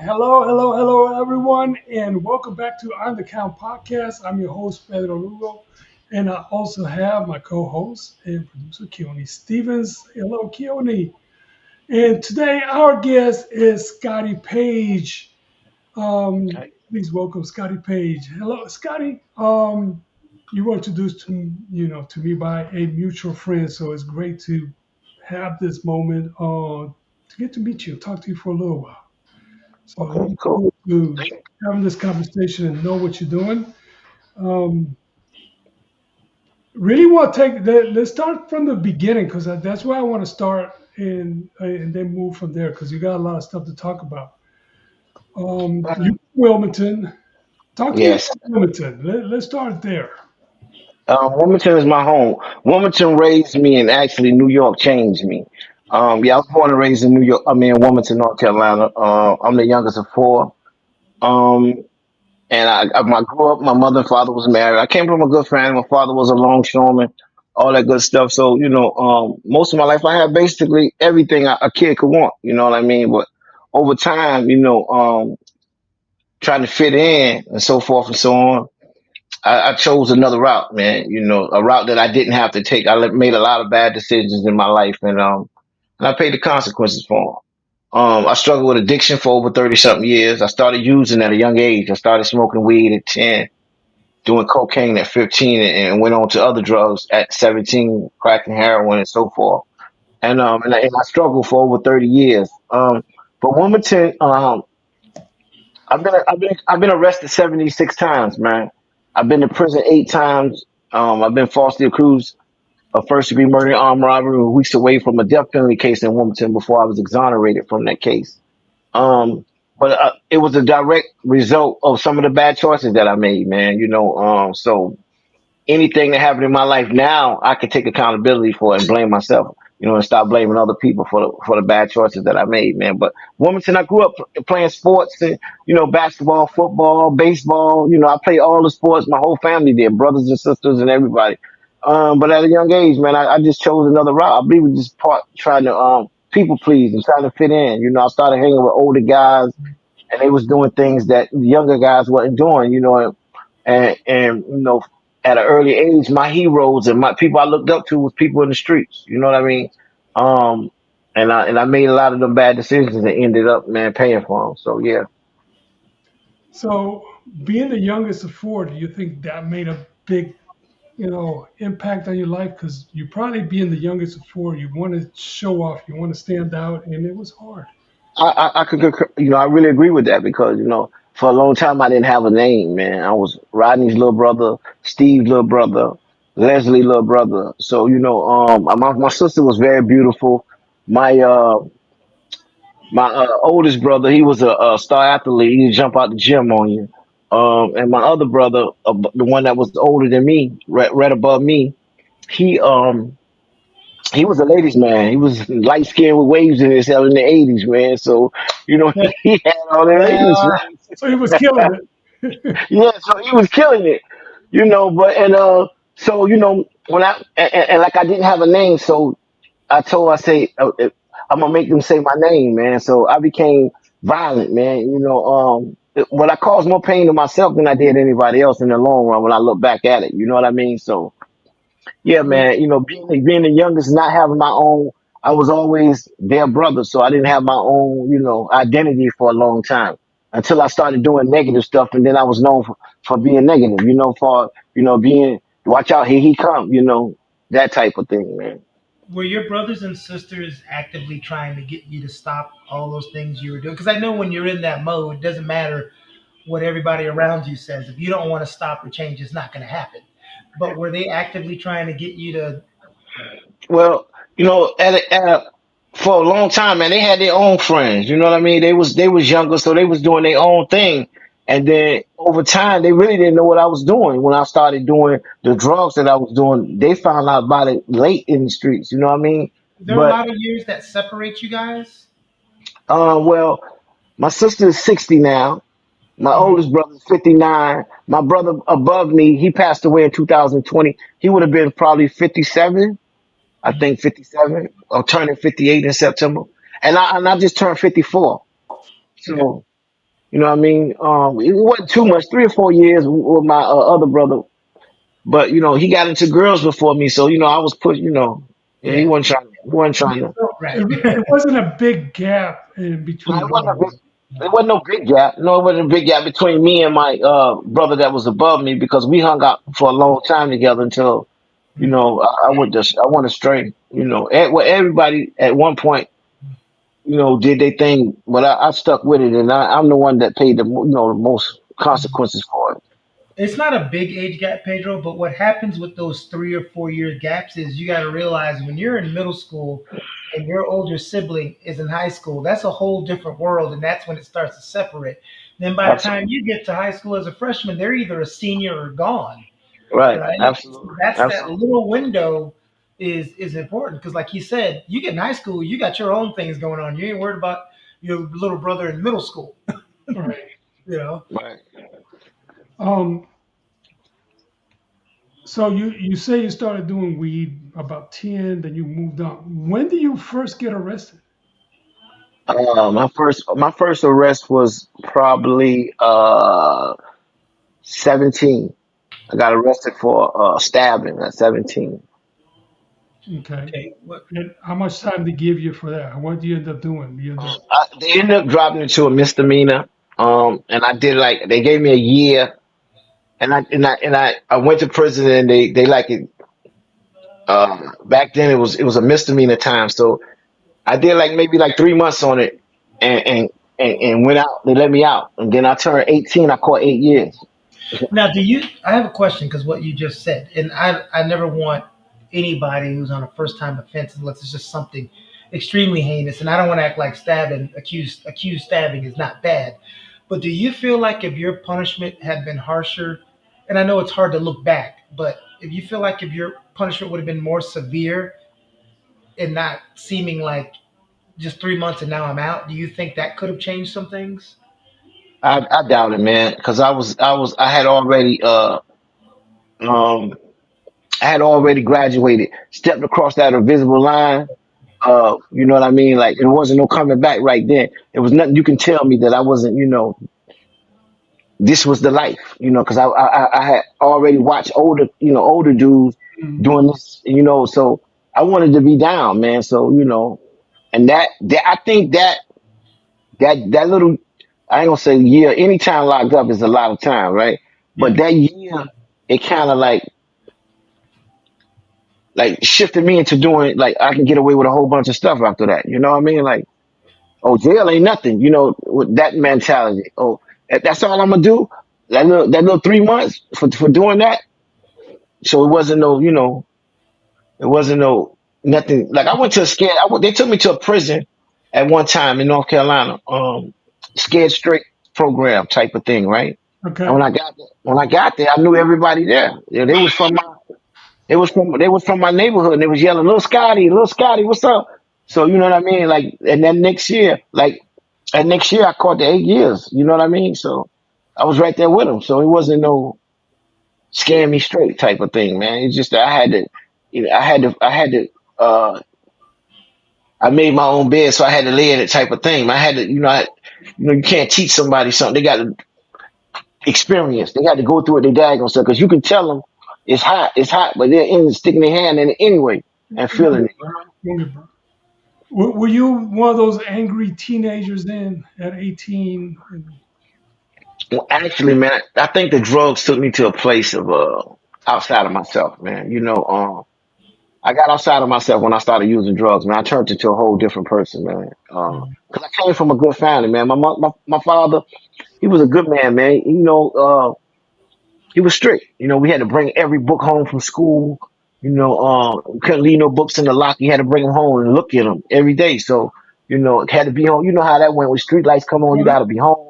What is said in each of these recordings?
Hello, everyone, and welcome back to On the Count podcast. I'm your host, Pedro Lugo, and I also have my co host and producer, Keone Stevens. Hello, Keone. And today, our guest is Scottie Page. Please welcome Scottie Page. Hello, Scottie. You were introduced to me by a mutual friend, so it's great to have this moment to get to meet you, talk to you for a little while. So Okay, looking cool. forward to having this conversation and know what you're doing. Um, really want to let's start from the beginning because that's where I want to start and then move from there because you got a lot of stuff to talk about. You Wilmington, talk to me Yes. about Wilmington. Let's start there. Wilmington is my home. Wilmington raised me, and actually New York changed me. Yeah, I was born and raised in New York. I mean, Wilmington, North Carolina. I'm the youngest of four. Um, and I grew up. My mother and father was married. I came from a good family. My father was a longshoreman, all that good stuff. So most of my life I had basically everything a kid could want. You know what I mean? But over time, trying to fit in and so forth and so on. I chose another route, man. A route that I didn't have to take. Made a lot of bad decisions in my life, and I paid the consequences for them. I struggled with addiction for over 30 something years. I started using at a young age. I started smoking weed at 10, doing cocaine at 15, and went on to other drugs at 17, crack and heroin and so forth. And I struggled for over 30 years. But Wilmington, I've been arrested 76 times, man. I've been to prison 8 times. I've been falsely accused of first degree murder, armed robbery, weeks away from a death penalty case in Wilmington before I was exonerated from that case. Um, but it was a direct result of some of the bad choices that I made, man. So anything that happened in my life now, I can take accountability for it and blame myself, and stop blaming other people for the bad choices that I made, man. But Wilmington, I grew up playing sports and basketball, football, baseball. I played all the sports. My whole family did, brothers and sisters and everybody. But at a young age, man, I just chose another route. I believe it just part trying to people please and trying to fit in. I started hanging with older guys and they was doing things that the younger guys wasn't doing. And at an early age, my heroes and my people I looked up to was people in the streets. You know what I mean? Um, and I made a lot of them bad decisions and ended up, man, paying for them. So yeah. So, being the youngest of four, do you think that made a big impact on your life? Because you probably being the youngest of four, you want to show off, you want to stand out, and it was hard. I could I really agree with that because for a long time I didn't have a name, man. I was Rodney's little brother, Steve's little brother, Leslie's little brother. So my sister was very beautiful. My oldest brother, he was a star athlete. He'd jump out the gym on you. And my other brother, the one that was older than me, right above me, he he was a ladies' man. He was light skinned with waves in his hair in the '80s, man. So he had all the ladies, Yeah. man. So he was killing it. Yeah, so he was killing it, But so when and like I didn't have a name, so I say, I'm gonna make them say my name, man. So I became violent, man. But I caused more pain to myself than I did anybody else in the long run when I look back at it. You know what I mean? So yeah, So, man. Being the youngest, not having my own, I was always their brother, so I didn't have my own, identity for a long time until I started doing negative stuff, and then I was known for being negative. Being watch out, here he come. That type of thing, man. Were your brothers and sisters actively trying to get you to stop all those things you were doing? Because I know when you're in that mode, it doesn't matter what everybody around you says. If you don't want to stop or change, it's not going to happen. But were they actively trying to get you to? Well, for a long time, man, they had their own friends. You know what I mean? They was younger, so they was doing their own thing. And then over time, they really didn't know what I was doing. When I started doing the drugs that I was doing, they found out about it late in the streets. You know what I mean? Is there a But lot of years that separate you guys? well, my sister is 60 now. My Mhm. oldest brother is 59. My brother above me, he passed away in 2020. He would have been probably 57. I Mhm. think 57 or turning 58 in September. And I just turned 54. yeah. So You know what I mean? It wasn't too much, 3 or 4 years with my other brother. But he got into girls before me, so I was put. Yeah, he Yeah, wasn't trying. He wasn't trying to. So right. it wasn't a big gap in No, between it both wasn't a of big. you. It wasn't no big gap. No, it wasn't a big gap between me and my brother that was above me because we hung out for a long time together until I went astray. Well, everybody at one point did they thing, but I stuck with it, and I'm the one that paid the most consequences for it. It's not a big age gap, Pedro, but what happens with those 3 or 4 year gaps is you got to realize when you're in middle school and your older sibling is in high school, that's a whole different world, and that's when it starts to separate. Then by the time Absolutely you get to high school as a freshman, they're either a senior or gone, right. right? So Absolutely, that's that absolutely. little window is important because, like he said, you get in high school, you got your own things going on. You ain't worried about your little brother in middle school, Right. you know. Right. Um, so you say you started doing weed about 10, then you moved on. When did you first get arrested? My first arrest was probably 17. I got arrested for stabbing at 17. Okay. Okay, what And how much time they give you for that? What do you end up doing? You end up They ended up dropping it to a misdemeanor. And I did like they gave me a year, and I went to prison, and they like it. Back then it was a misdemeanor time, so I did like maybe like 3 months on it, and went out. They let me out, and then I turned 18. I caught 8 years. Now, do you? I have a question because what you just said, and I never want anybody who's on a first time offense unless it's just something extremely heinous, and I don't want to act like stabbing accused stabbing is not bad, but do you feel like if your punishment had been harsher, and I know it's hard to look back, but if you feel like if your punishment would have been more severe and not seeming like just 3 months and now I'm out, do you think that could have changed some things? I doubt it, man, because um I had already graduated, stepped across that invisible line. You know what I mean? Like it wasn't no coming back right then. It was nothing you can tell me that I wasn't. This was the life. Because I had already watched older dudes mm, doing this. So I wanted to be down, man. So and that I think that little, I ain't gonna say year. Any time locked up is a lot of time, right? But yeah. that year, it kind of like shifted me into doing like I can get away with a whole bunch of stuff after that. You know what I mean? Like, oh, jail ain't nothing. With that mentality. Oh, that's all I'm gonna do. That little 3 months for doing that. So it wasn't no, it wasn't no nothing. Like I went to a scared. They took me to a prison at one time in North Carolina. Scared straight program type of thing, right? And Okay. when I got there, I knew everybody there. Yeah, they was from my neighborhood, and they was yelling, Little Scotty, what's up?" So you know what I mean? Like, and then next year, I caught the 8 years. You know what I mean? So I was right there with them. So it wasn't no scare me straight type of thing, man. It's just that I had to, uh, I made my own bed, so I had to lay in it type of thing. I had to, you can't teach somebody something. They got to experience. They got to go through it. They daggone stuff because you can tell them it's hot, but they're sticking their hand in it anyway and feeling it. Okay, bro. Were you one of those angry teenagers then at 18? Well, actually, man, I think the drugs took me to a place of outside of myself, man. I got outside of myself when I started using drugs, man. I turned into a whole different person, man. Because I came from a good family, man. My father, he was a good man, man. He was strict. We had to bring every book home from school. We couldn't leave no books in the locker. You had to bring them home and look at them every day. So, it had to be home. You know how that went. When street lights come on, you got to be home.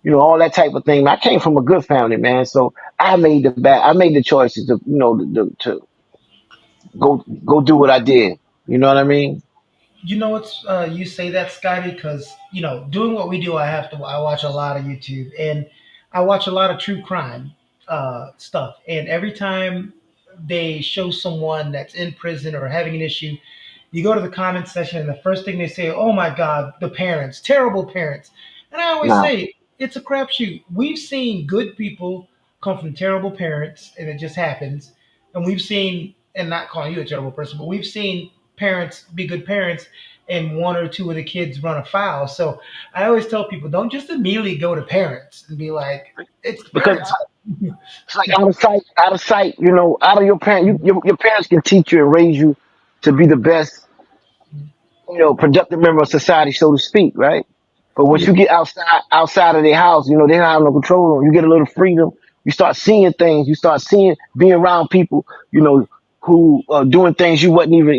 All that type of thing. I came from a good family, man. So I made the choices to, to go do what I did. You know what I mean? You know what's you say that, Scotty, because doing what we do, I watch a lot of YouTube and I watch a lot of true crime stuff, and every time they show someone that's in prison or having an issue, you go to the comment section and the first thing they say, "Oh my God, the parents, terrible parents," and I always Nah. say. it's a crapshoot. We've seen good people come from terrible parents, and it just happens. And we've seen, and not calling you a terrible person, but we've seen parents be good parents, and one or two of the kids run afoul. So I always tell people, don't just immediately go to parents and be like, it's the because parents. it's like out of sight, out of sight. Out of your parent, your parents can teach you and raise you to be the best, productive member of society, so to speak, right? But once Yeah. you get outside of their house, they don't have no control. You get a little freedom. You start seeing things. You start seeing, being around people, who are doing things you wasn't even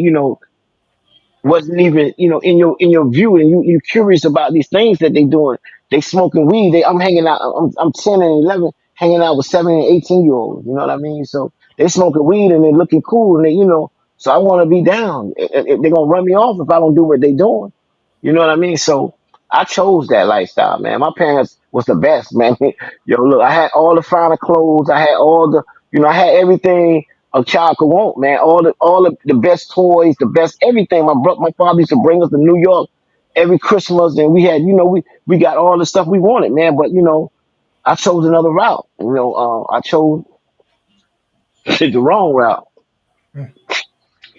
in your view, and you curious about these things that they doing. They smoking weed. I'm hanging out. I'm 10 and 11 hanging out with 7 and 18 year olds. You know what I mean? So they smoking weed and they looking cool, and so I want to be down. They're gonna run me off if I don't do what they doing. You know what I mean? So I chose that lifestyle, man. My parents was the best, man. Yo, look, I had all the finer clothes. I had I had everything a child could want, man. All the best toys, the best everything. My father used to bring us to New York every Christmas, and we had, we got all the stuff we wanted, man. But I chose another route. I chose the wrong route.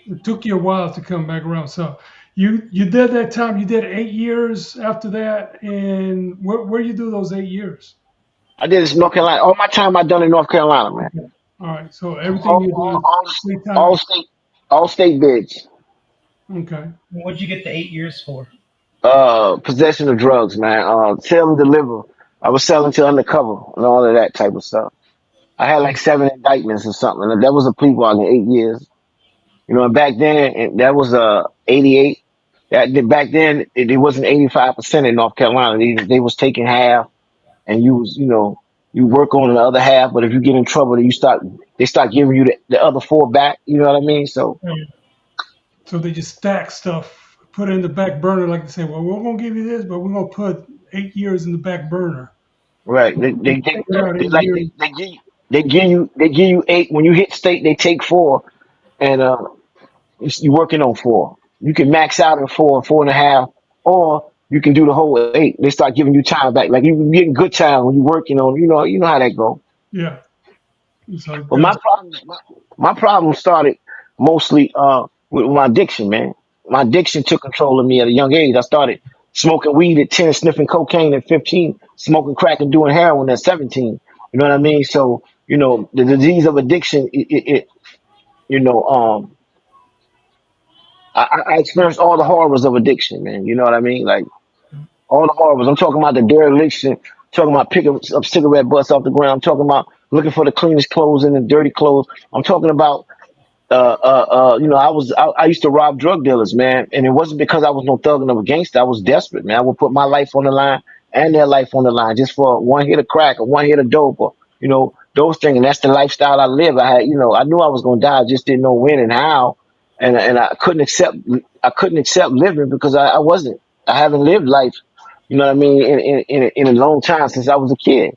It took you a while to come back around. So you did that time. You did 8 years after that, and where you do those 8 years? I did this in North Carolina. All my time I done in North Carolina, man. Okay. All right. So everything All you all did, all, state all time. state all state bids. Okay. What'd you get the 8 years for? Possession of drugs, man. Sell and deliver. I was selling to undercover and all of that type of stuff. I had like 7 indictments or something. And that was a plea bargain, 8 years. And back then, and that was 88. Back then, it wasn't 85% in North Carolina. They was taking half, and you work on the other half. But if you get in trouble, they start giving you the other four back. You know what I mean? So So they just stack stuff, put it in the back burner, like they say, well, we're gonna give you this, but we're gonna put 8 years in the back burner. right, they You they they, figure out they eight like years. they give you 8. When you hit state, they take 4, and you're working on 4. You can max out in 4, 4.5, or you can do the whole 8. They start giving you time back. Like you getting good time when you're working on. You know how that go. Yeah. So But that's my problem started mostly with my addiction, man. My addiction took control of me at a young age. I started smoking weed at 10, sniffing cocaine at 15, smoking crack and doing heroin at 17. You know what I mean? So the disease of addiction, you know, um, I experienced all the horrors of addiction, man. You know what I mean? Like all the horrors. I'm talking about the dereliction, talking about picking up cigarette butts off the ground. I'm talking about looking for the cleanest clothes and the dirty clothes. I'm talking about I used to rob drug dealers, man, and it wasn't because I was no thug and no gangster. I was desperate, man. I would put my life on the line and their life on the line just for one hit of crack or one hit of dope or those things. And that's the lifestyle I live. I knew I was gonna die. I just didn't know when and how, and I couldn't accept living because I wasn't. I haven't lived life. You know what I mean? In a long time since I was a kid.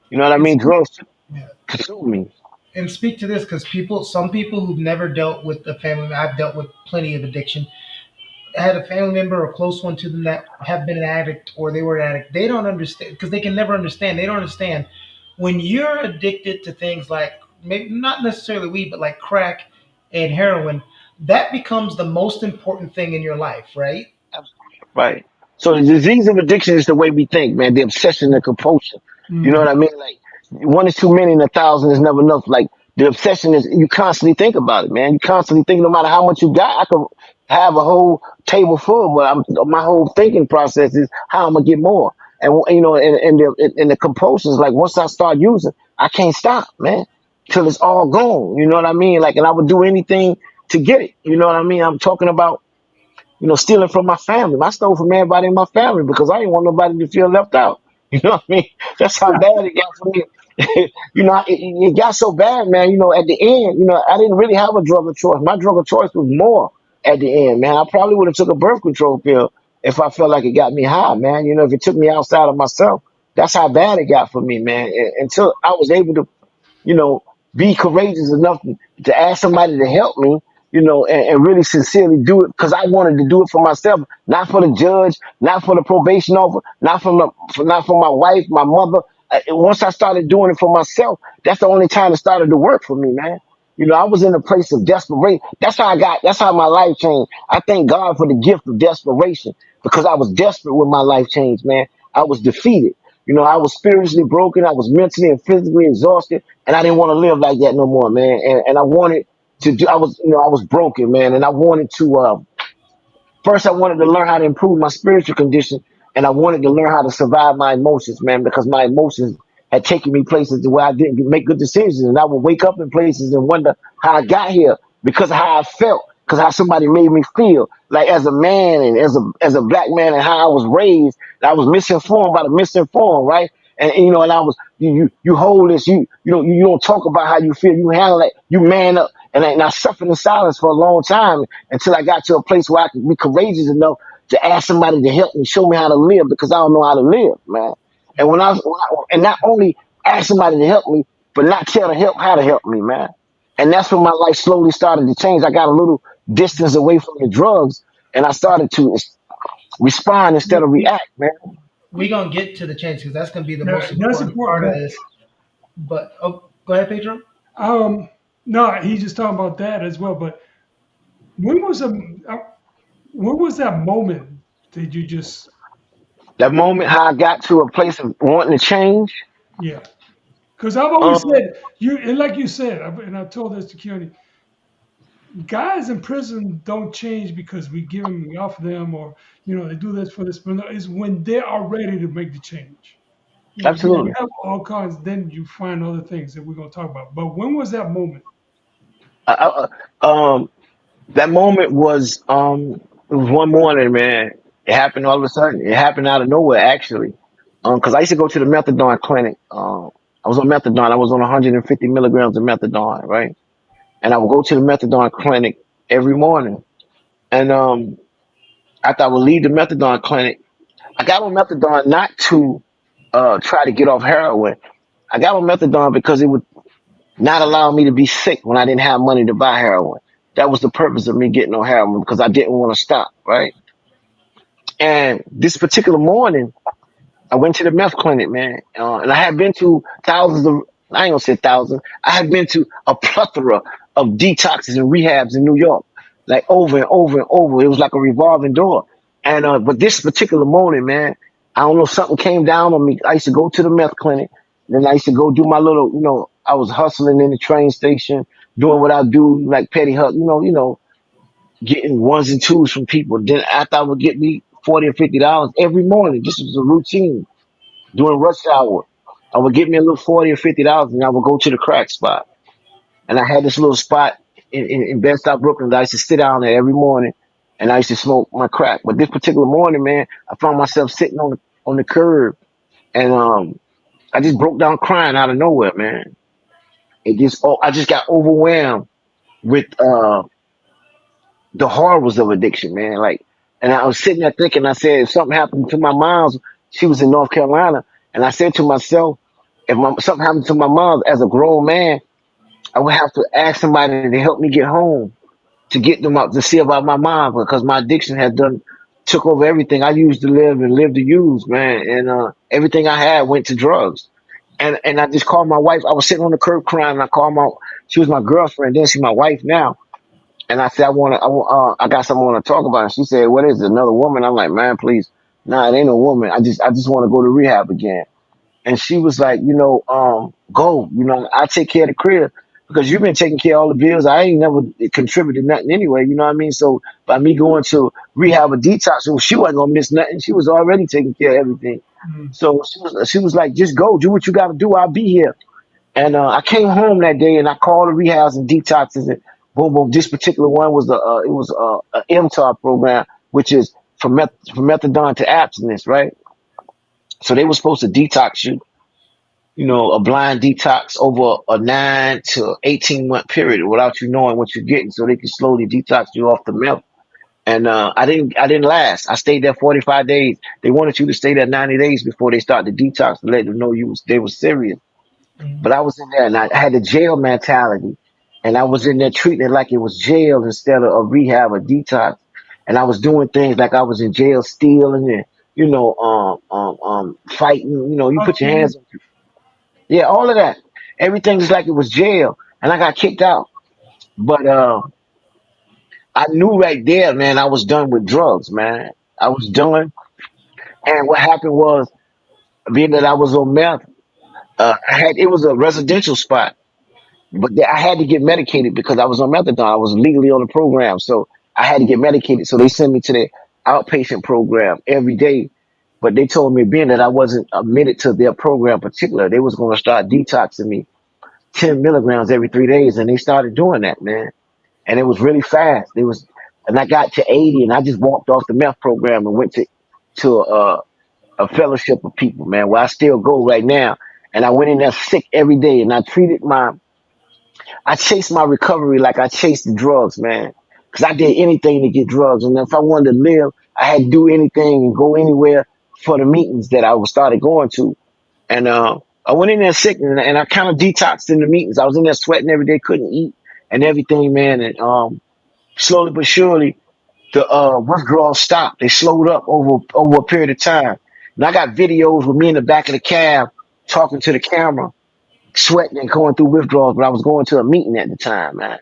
You know what I It's, mean? Drugs yeah. consume me. And speak to this because some people who've never dealt with a family, I've dealt with plenty of addiction, had a family member or close one to them that have been an addict or they were an addict. They don't understand because they can never understand. They don't understand when you're addicted to things like maybe not necessarily weed, but like crack and heroin. That becomes the most important thing in your life, right? Right. So the disease of addiction is the way we think, man. The obsession, the compulsion. You know mm, what I mean? Like one is too many, and 1,000 is never enough. Like the obsession is you constantly think about it, man. You constantly think no matter how much you got. I could have a whole table full, but my whole thinking process is how I'm gonna get more. And the compulsion is like once I start using, I can't stop, man, till it's all gone. You know what I mean? Like, and I would do anything to get it. You know what I mean? I'm talking about stealing from my family. I stole from everybody in my family because I didn't want nobody to feel left out. You know what I mean? That's how bad it got for me. It got so bad, man. At the end, I didn't really have a drug of choice. My drug of choice was more at the end, man. I probably would have took a birth control pill if I felt like it got me high, man. If it took me outside of myself. That's how bad it got for me, man. Until I was able to, you know, be courageous enough to ask somebody to help me. and really sincerely do it because I wanted to do it for myself, not for the judge, not for the probation officer, not for my wife, my mother. Once I started doing it for myself, that's the only time it started to work for me, man. I was in a place of desperation. That's how my life changed. I thank God for the gift of desperation because I was desperate when my life changed, man. I was defeated. I was spiritually broken. I was mentally and physically exhausted, and I didn't want to live like that no more, man. And I wanted to do. I was broken, man, and I wanted to. First, I wanted to learn how to improve my spiritual condition, and I wanted to learn how to survive my emotions, man, because my emotions had taken me places where I didn't make good decisions, and I would wake up in places and wonder how I got here because of how I felt, because how somebody made me feel, like as a man and as a black man, and how I was raised. I was misinformed by the misinformed, right? And I was you hold this, you don't talk about how you feel, you handle it, you man up, and I suffered in silence for a long time until I got to a place where I could be courageous enough to ask somebody to help me, show me how to live because I don't know how to live, man. And and not only ask somebody to help me, but not tell the help how to help me, man. And that's when my life slowly started to change. I got a little distance away from the drugs, and I started to respond instead of react, man. We're gonna get to the change because that's gonna be the most That's important important part of part. this. But oh, go ahead, Pedro. Um, no, he's just talking about that as well. But when was a when was that moment that you just That moment how I got to a place of wanting to change. yeah? Because I've always Um, said you, and like you said, and I told this to Keone, guys in prison don't change because we give them, we offer them, or they do this for this. But no, it's when they are ready to make the change. Yeah, you Absolutely. have all kinds. Then you find other things that we're gonna talk about. But when was that moment? I, that moment it was one morning, man. It happened all of a sudden. It happened out of nowhere, actually. Because I used to go to the methadone clinic. I was on methadone. I was on 150 milligrams of methadone, right? And I would go to the methadone clinic every morning. And after I would leave the methadone clinic, I got on methadone not to try to get off heroin. I got on methadone because it would not allow me to be sick when I didn't have money to buy heroin. That was the purpose of me getting on heroin because I didn't want to stop, right? And this particular morning, I went to the meth clinic, man, and I had been to thousands of, I ain't gonna say thousands, I had been to a plethora of detoxes and rehabs in New York, like over and over and over. It was like a revolving door. And, but this particular morning, man, I don't know, something came down on me. I used to go to the meth clinic, then I used to go do my little, I was hustling in the train station, doing what I do, like petty hustle, getting ones and twos from people. Then after I would get me $40 or $50 every morning, just as a routine during rush hour. I would get me a little $40 or $50 and I would go to the crack spot. And I had this little spot in Bed-Stuy, Brooklyn that I used to sit down there every morning and I used to smoke my crack. But this particular morning, man, I found myself sitting on the curb and I just broke down crying out of nowhere, man. I just got overwhelmed with the horrors of addiction, man. Like, and I was sitting there thinking, I said, if something happened to my mom's, she was in North Carolina, and I said to myself, if something happened to my mom as a grown man, I would have to ask somebody to help me get home to get them out to see about my mom because my addiction had done took over everything I used to live and live to use, man. And everything I had went to drugs. And I just called my wife. I was sitting on the curb crying. And I called she was my girlfriend. Then she's my wife now. And I said, I got something I want to talk about. And she said, what is it? Another woman? I'm like, man, please. Nah, it ain't a woman. I just want to go to rehab again. And she was like, go, I take care of the crib because you've been taking care of all the bills. I ain't never contributed nothing anyway. You know what I mean? So by me going to rehab or detox, so she wasn't going to miss nothing. She was already taking care of everything. Mm, So she was like, just go, do what you got to do. I'll be here. And I came home that day and I called the rehabs and detoxes and boom, boom. This particular one was it was a MTAR program, which is from methadone to abstinence, right? So they were supposed to detox you, a blind detox over a 9 to 18 month period without you knowing what you're getting, so they can slowly detox you off the meth. And I didn't last. I stayed there 45 days. They wanted you to stay there 90 days before they start the detox to let them know they were serious. Mm. But I was in there and I had the jail mentality. and I was in there treating it like it was jail instead of a rehab or detox. And I was doing things like I was in jail stealing and, fighting. You put your Fucking. hands on people. Yeah, all of that. Everything is like it was jail, and I got kicked out. But I knew right there, man, I was done with drugs, man. I was done. And what happened was, being that I was on meth, it was a residential spot. But I had to get medicated because I was on methadone. I was legally on the program, so I had to get medicated. So they sent me to the outpatient program every day. But they told me, being that I wasn't admitted to their program particular, they was going to start detoxing me 10 milligrams every 3 days, and they started doing that, man. And it was really fast. And I got to 80, and I just walked off the meth program and went to a fellowship of people, man, where I still go right now. And I went in there sick every day, and I chased my recovery like I chased the drugs, man. Cause I did anything to get drugs. And if I wanted to live, I had to do anything and go anywhere for the meetings that I was started going to. And, I went in there sick, and I kind of detoxed in the meetings. I was in there sweating every day, couldn't eat and everything, man. And, slowly but surely the, withdrawal stopped. They slowed up over a period of time. And I got videos with me in the back of the cab talking to the camera, sweating and going through withdrawals, but I was going to a meeting at the time, man.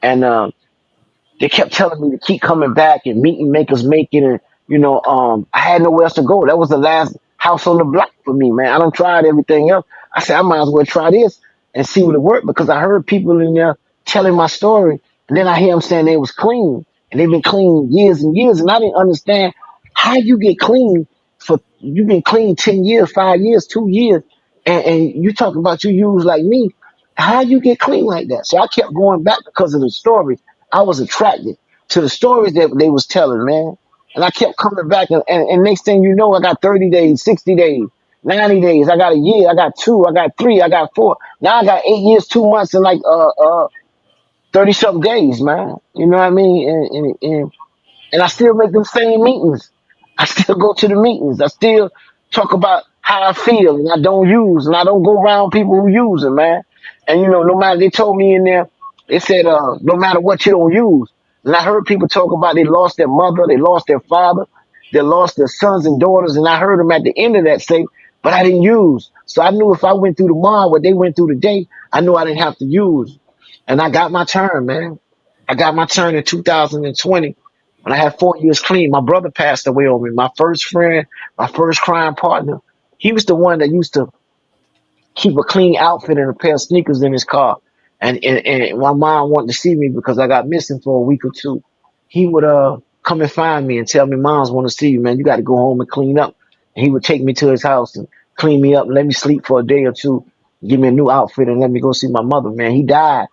And they kept telling me to keep coming back and meeting makers make it. And, I had nowhere else to go. That was the last house on the block for me, man. I done tried everything else. I said, I might as well try this and see what it worked, because I heard people in there telling my story. And then I hear them saying they was clean, and they've been clean years and years. And I didn't understand how you get clean you've been clean 10 years, 5 years, 2 years. And you talk about you use like me. How you get clean like that? So I kept going back because of the stories. I was attracted to the stories that they was telling, man. And I kept coming back, and next thing you know, I got 30 days, 60 days, 90 days. I got a year, I got two, I got three, I got four. Now I got 8 years, 2 months, and like 30 something days, man. You know what I mean? And I still make them same meetings. I still go to the meetings. I still talk about how I feel, and I don't use, and I don't go around people who use it, man. And no matter, they told me in there, they said, no matter what, you don't use. And I heard people talk about they lost their mother, they lost their father, they lost their sons and daughters, and I heard them at the end of that say, but I didn't use. So I knew if I went through tomorrow what they went through today, I knew I didn't have to use. And I got my turn, man. I got my turn in 2020 when I had 4 years clean. My brother passed away on me. My first friend, my first crime partner. He was the one that used to keep a clean outfit and a pair of sneakers in his car. And my mom wanted to see me because I got missing for a week or two. He would come and find me and tell me, "Moms want to see you, man. You got to go home and clean up." And he would take me to his house and clean me up and let me sleep for a day or two, give me a new outfit, and let me go see my mother. Man, he died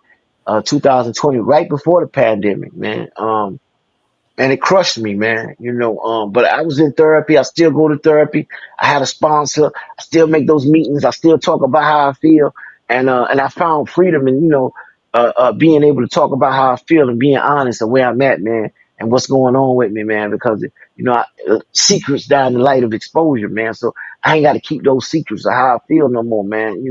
2020, right before the pandemic, man. And it crushed me, man. But I was in therapy. I still go to therapy. I had a sponsor. I still make those meetings. I still talk about how I feel, and I found freedom in being able to talk about how I feel and being honest and where I'm at, man, and what's going on with me, man. Because secrets die in the light of exposure, man. So I ain't got to keep those secrets of how I feel no more, man.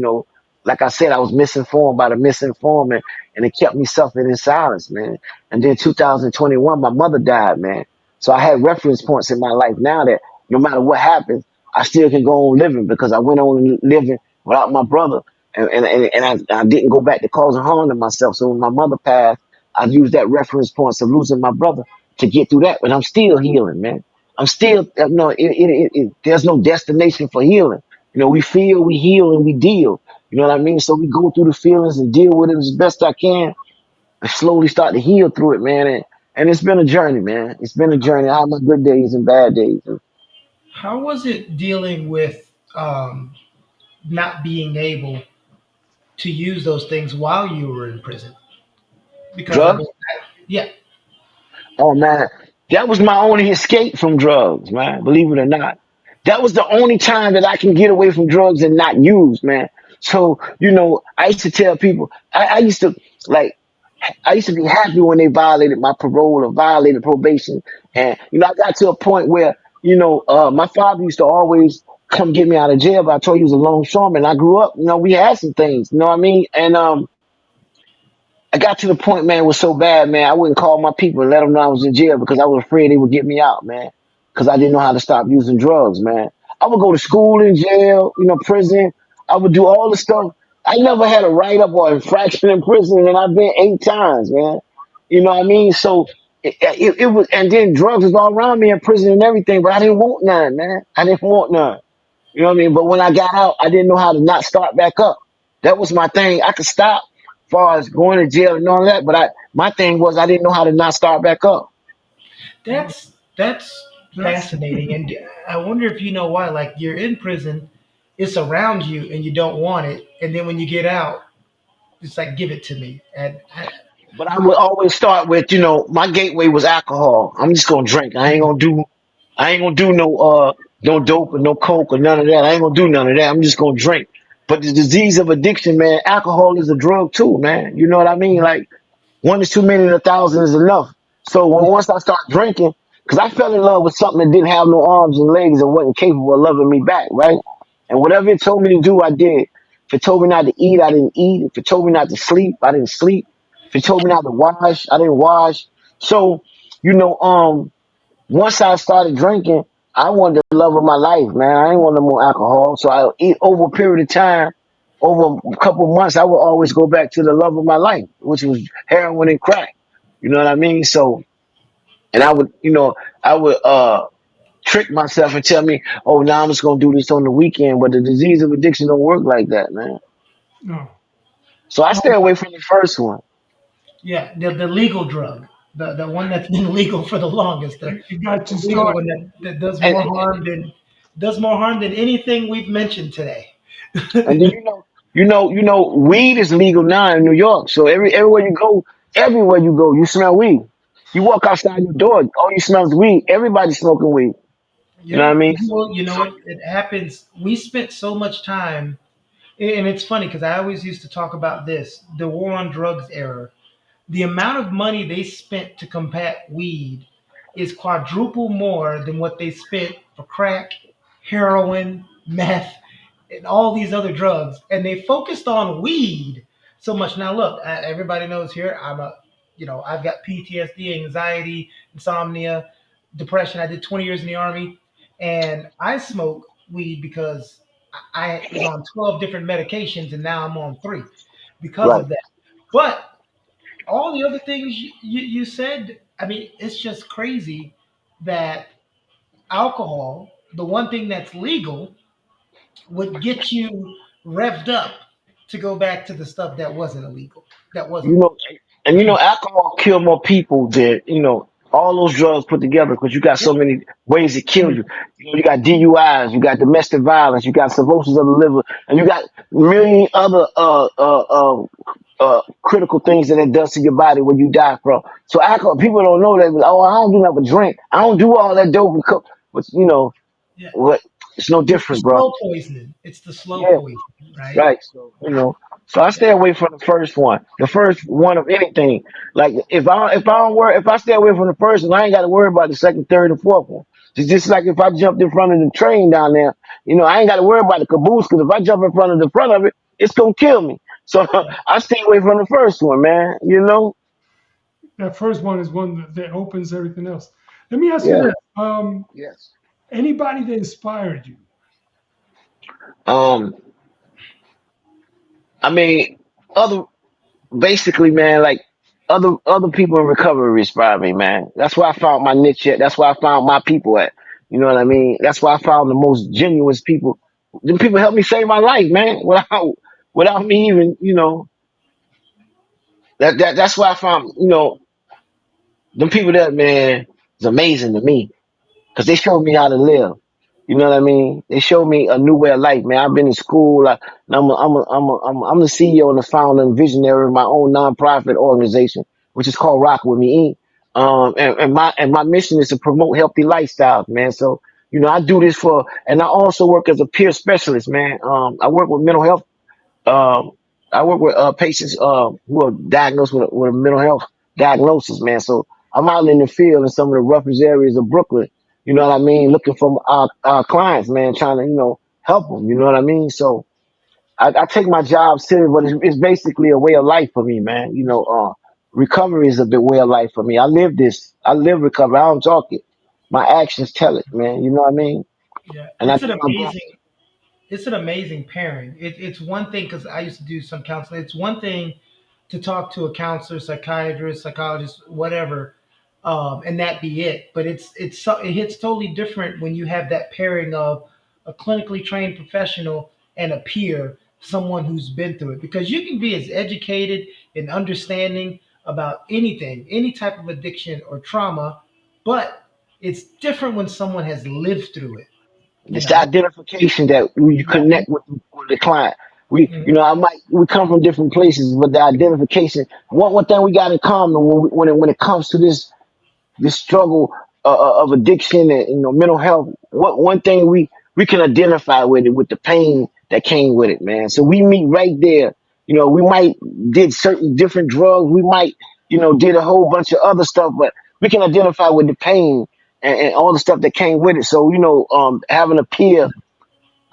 Like I said, I was misinformed by the misinformed, and it kept me suffering in silence, man. And then 2021, my mother died, man. So I had reference points in my life now that no matter what happens, I still can go on living because I went on living without my brother. And I didn't go back to causing harm to myself. So when my mother passed, I used that reference points of losing my brother to get through that. But I'm still healing, man. I'm still, there's no destination for healing. We feel, we heal, and we deal. You know what I mean? So we go through the feelings and deal with it as best I can and slowly start to heal through it, man. And it's been a journey, man. It's been a journey. I have my good days and bad days. How was it dealing with not being able to use those things while you were in prison? Because I Drugs? mean, yeah, Oh man, that was my only escape from drugs, man. Believe it or not, that was the only time that I can get away from drugs and not use, man. So I used to tell people, I used to like, I used to be happy when they violated my parole or violated probation, and I got to a point where my father used to always come get me out of jail. But I told you he was a longshoreman. I grew up, we had some things, you know what I mean, I got to the point, man, it was so bad, man. I wouldn't call my people and let them know I was in jail because I was afraid they would get me out, man. Because I didn't know how to stop using drugs, man. I would go to school in jail, prison. I would do all the stuff. I never had a write up or infraction in prison, and I've been 8 times, man. You know what I mean? So it was, and then drugs was all around me in prison and everything, but I didn't want none, man. I didn't want none. You know what I mean? But when I got out, I didn't know how to not start back up. That was my thing. I could stop as far as going to jail and all that, but my thing was I didn't know how to not start back up. That's That's fascinating, and I wonder if you know why. Like you're in prison, it's around you, and you don't want it, and then when you get out, it's like give it to me, and But I would always start with, my gateway was alcohol. I'm just gonna drink. I ain't gonna do no dope or no coke or none of that. I ain't gonna do none of that. I'm just gonna drink. But the disease of addiction, man, alcohol is a drug too, man. You know what I mean? Like one is too many and 1,000 is enough. So once I start drinking, because I fell in love with something that didn't have no arms and legs and wasn't capable of loving me back, right? And whatever it told me to do, I did. If it told me not to eat, I didn't eat. If it told me not to sleep, I didn't sleep. If it told me not to wash, I didn't wash. So, you know, once I started drinking, I wanted the love of my life, man. I ain't want no more alcohol. So I eat over a period of time, over a couple of months, I would always go back to the love of my life, which was heroin and crack. You know what I mean? So, and I would trick myself and tell me, oh, now I'm just gonna do this on the weekend. But the disease of addiction don't work like that, man. no. So I Um, stay away from the first one. yeah, the legal drug, the one that's been legal for the longest, it got the you legal started. one that And does more harm than anything we've mentioned today. And then weed is legal now in New York. So everywhere you go, you smell weed. You walk outside your door, all you smell is weed. Everybody's smoking weed. You know what I Yeah, mean? well, you know what? It happens. We spent so much time, and it's funny because I always used to talk about this, the war on drugs era. The amount of money they spent to combat weed is quadruple more than what they spent for crack, heroin, meth, and all these other drugs. And they focused on weed so much. Now, look, everybody knows here, I've got PTSD, anxiety, insomnia, depression. I did 20 years in the Army, and I smoke weed because I was on 12 different medications, and now I'm on three because Right. of that. But all the other things you said, I mean, it's just crazy that alcohol, the one thing that's legal, would get you revved up to go back to the stuff that wasn't illegal, that You wasn't know, legal. and alcohol kill more people than all those drugs put together because you got Yep. so many ways to kill you. You got DUIs, you got domestic violence, you got cirrhosis of the liver, and you got million other critical things that it does to your body when you die from. So alcohol, people don't know that. Oh, I don't do nothing but drink. I don't do all that dope and coke. But Yeah. what? It's no It's the different, bro. slow poisoning. It's the slow Yeah. poison, right? Right. So so I stay Yeah. away from the first one. The first one of anything. Like if I stay away from the first one, I ain't got to worry about the second, third, and fourth one. It's just like if I jumped in front of the train down there, I ain't got to worry about the caboose because if I jump in front of the front of it, it's gonna kill me. So Yeah. I stay away from the first one, man. That first one is one that opens everything else. Let me ask you Yeah. this: Yes. anybody that inspired you? Um. I mean, other basically, man, like other people in recovery inspire me, man. That's where I found my niche at. That's where I found my people at. You know what I mean? That's why I found the most genuine people. Them people helped me save my life, man. Without me even, that's why I found, them people that man is amazing to me because they showed me how to live. You know what I mean? They showed me a new way of life, man. I've been in school. And I'm the CEO and the founder and visionary of my own nonprofit organization, which is called Roc Wit Me. And my mission is to promote healthy lifestyles, man. So, I do this and I also work as a peer specialist, man. I work with mental health um, I work with patients who are diagnosed with a mental health diagnosis, man. So I'm out in the field in some of the roughest areas of Brooklyn. You know what I mean? Looking for our clients, man, trying to help them. You know what I mean? So I take my job serious, but it's basically a way of life for me, man. Recovery is a big way of life for me. I live this. I live recovery. I don't talk it. My actions tell it, man. You know what I mean? Yeah, And I tell my brother, it's an amazing pairing. It's one thing because I used to do some counseling. It's one thing to talk to a counselor, psychiatrist, psychologist, whatever, and that be it. But it hits totally different when you have that pairing of a clinically trained professional and a peer, someone who's been through it. Because you can be as educated and understanding about anything, any type of addiction or trauma, but it's different when someone has lived through it. You it's the know. identification that you Yeah. connect with the client. Mhm. We come from different places, but the identification. One thing we got in common when it comes to this struggle of addiction and mental health. What one thing we can identify with it with the pain that came with it, man. So we meet right there. We might did certain different drugs. We might did a whole bunch of other stuff, but we can identify with the pain and all the stuff that came with it. So having a peer,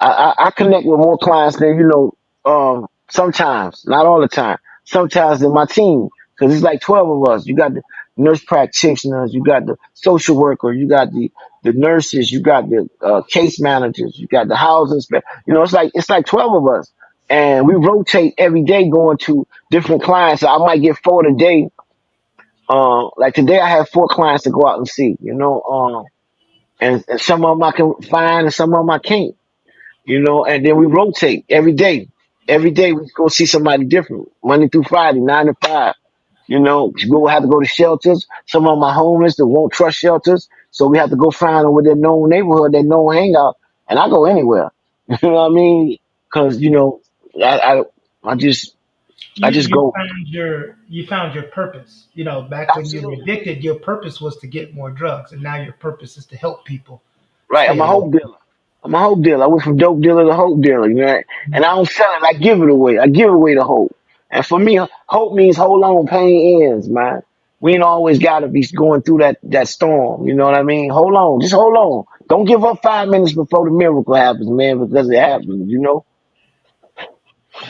I connect with more clients than sometimes, not all the time. Sometimes in my team, because it's like 12 of us. You got the nurse practitioners, you got the social worker, you got the nurses, you got the case managers, you got the housing it's like 12 of us, and we rotate every day going to different clients. So I might get four today. Like today, I have four clients to go out and see. And some of them I can find, and some of them I can't. And then we rotate every day. Every day we go see somebody different, Monday through Friday, 9 to 5. We will have to go to shelters. Some of them are homeless that won't trust shelters, so we have to go find them with their known neighborhood, their known hangout, and I go anywhere. You know what I mean? Because I, I, I just, I just You go. found your purpose. You know, back when you were Absolutely addicted, your purpose was to get more drugs, and now your purpose is to help people right. I'm stay a away. hope dealer. I'm a hope dealer. I went from dope dealer to hope dealer. And I don't sell it. I give it away. I give away the hope. And for me, hope means hold on, pain ends, man. We ain't always got to be going through that storm. You know what I mean? Hold on, just hold on. Don't give up 5 minutes before the miracle happens, man, because it happens.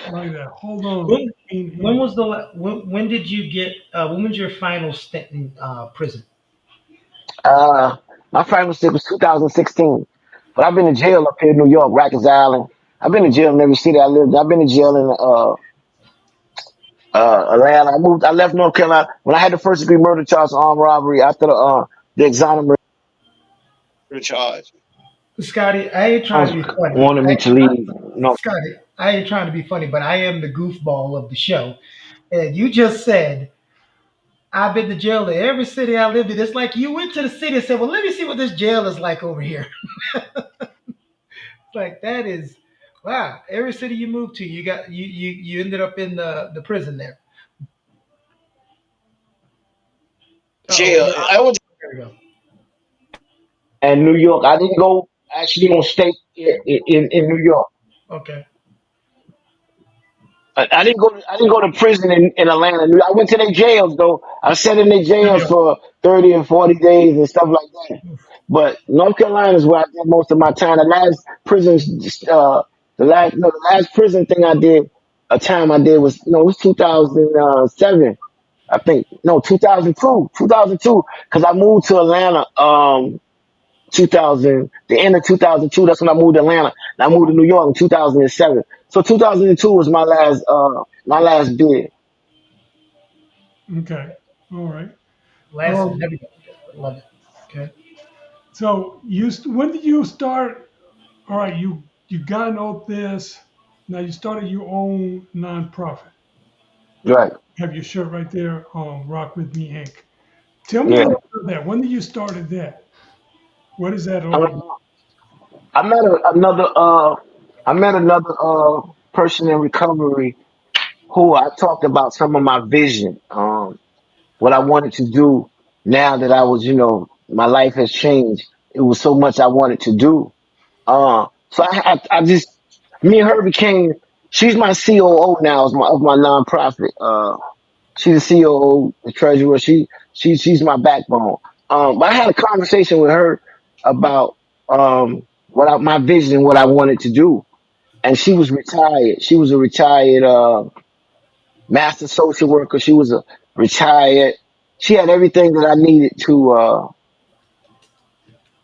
Like that. Hold on. When Pain when in. was when did you get when was your final stint in prison? Uh, my final stint was 2016, but I've been in jail up here in New York, Rikers Island. I've been in jail in every city I lived. I've been in jail in Atlanta. I left North Carolina when I had the first degree murder charge, armed robbery after the exonerated charge. Scotty, I ain't trying to be funny. Wanted me to leave. No, Scotty, I ain't trying to be funny, but I am the goofball of the show. And you just said I've been to jail in every city I lived in. It's like you went to the city and said, "Well, let me see what this jail is like over here." Like that is wow. Every city you moved to, you ended up in the prison there. Oh, jail. I was there we go. in New York. I didn't go actually on state in New York. Okay. I didn't go to prison in Atlanta. I went to their jails though. I sat in their There jails you for 30 and 40 days and stuff like that. But North Carolina is where I did most of my time. The last prison thing I did, a time I did was it was 2007. I think no 2002 because I moved to Atlanta 2000 the end of 2002. That's when I moved to Atlanta. And I moved to New York in 2007. So 2002 was my last bid. Go. Okay. All right. Last Um, there we go. Love it. Okay. so when did you start? All right, you got all this. Now you started your own nonprofit. Right. Have your shirt right there, Rock With Me Inc. Tell me a Yeah. little bit of that. When did you started that? What is that all about? Um, I met another person in recovery who I talked about some of my vision, what I wanted to do now that my life has changed. It was so much I wanted to do. So I just, me and her became, she's my COO now of my nonprofit. She's the COO, the treasurer. She's my backbone. But I had a conversation with her about my vision, what I wanted to do. and she was retired. She was a retired master social worker. She was a retired. She had everything that I needed to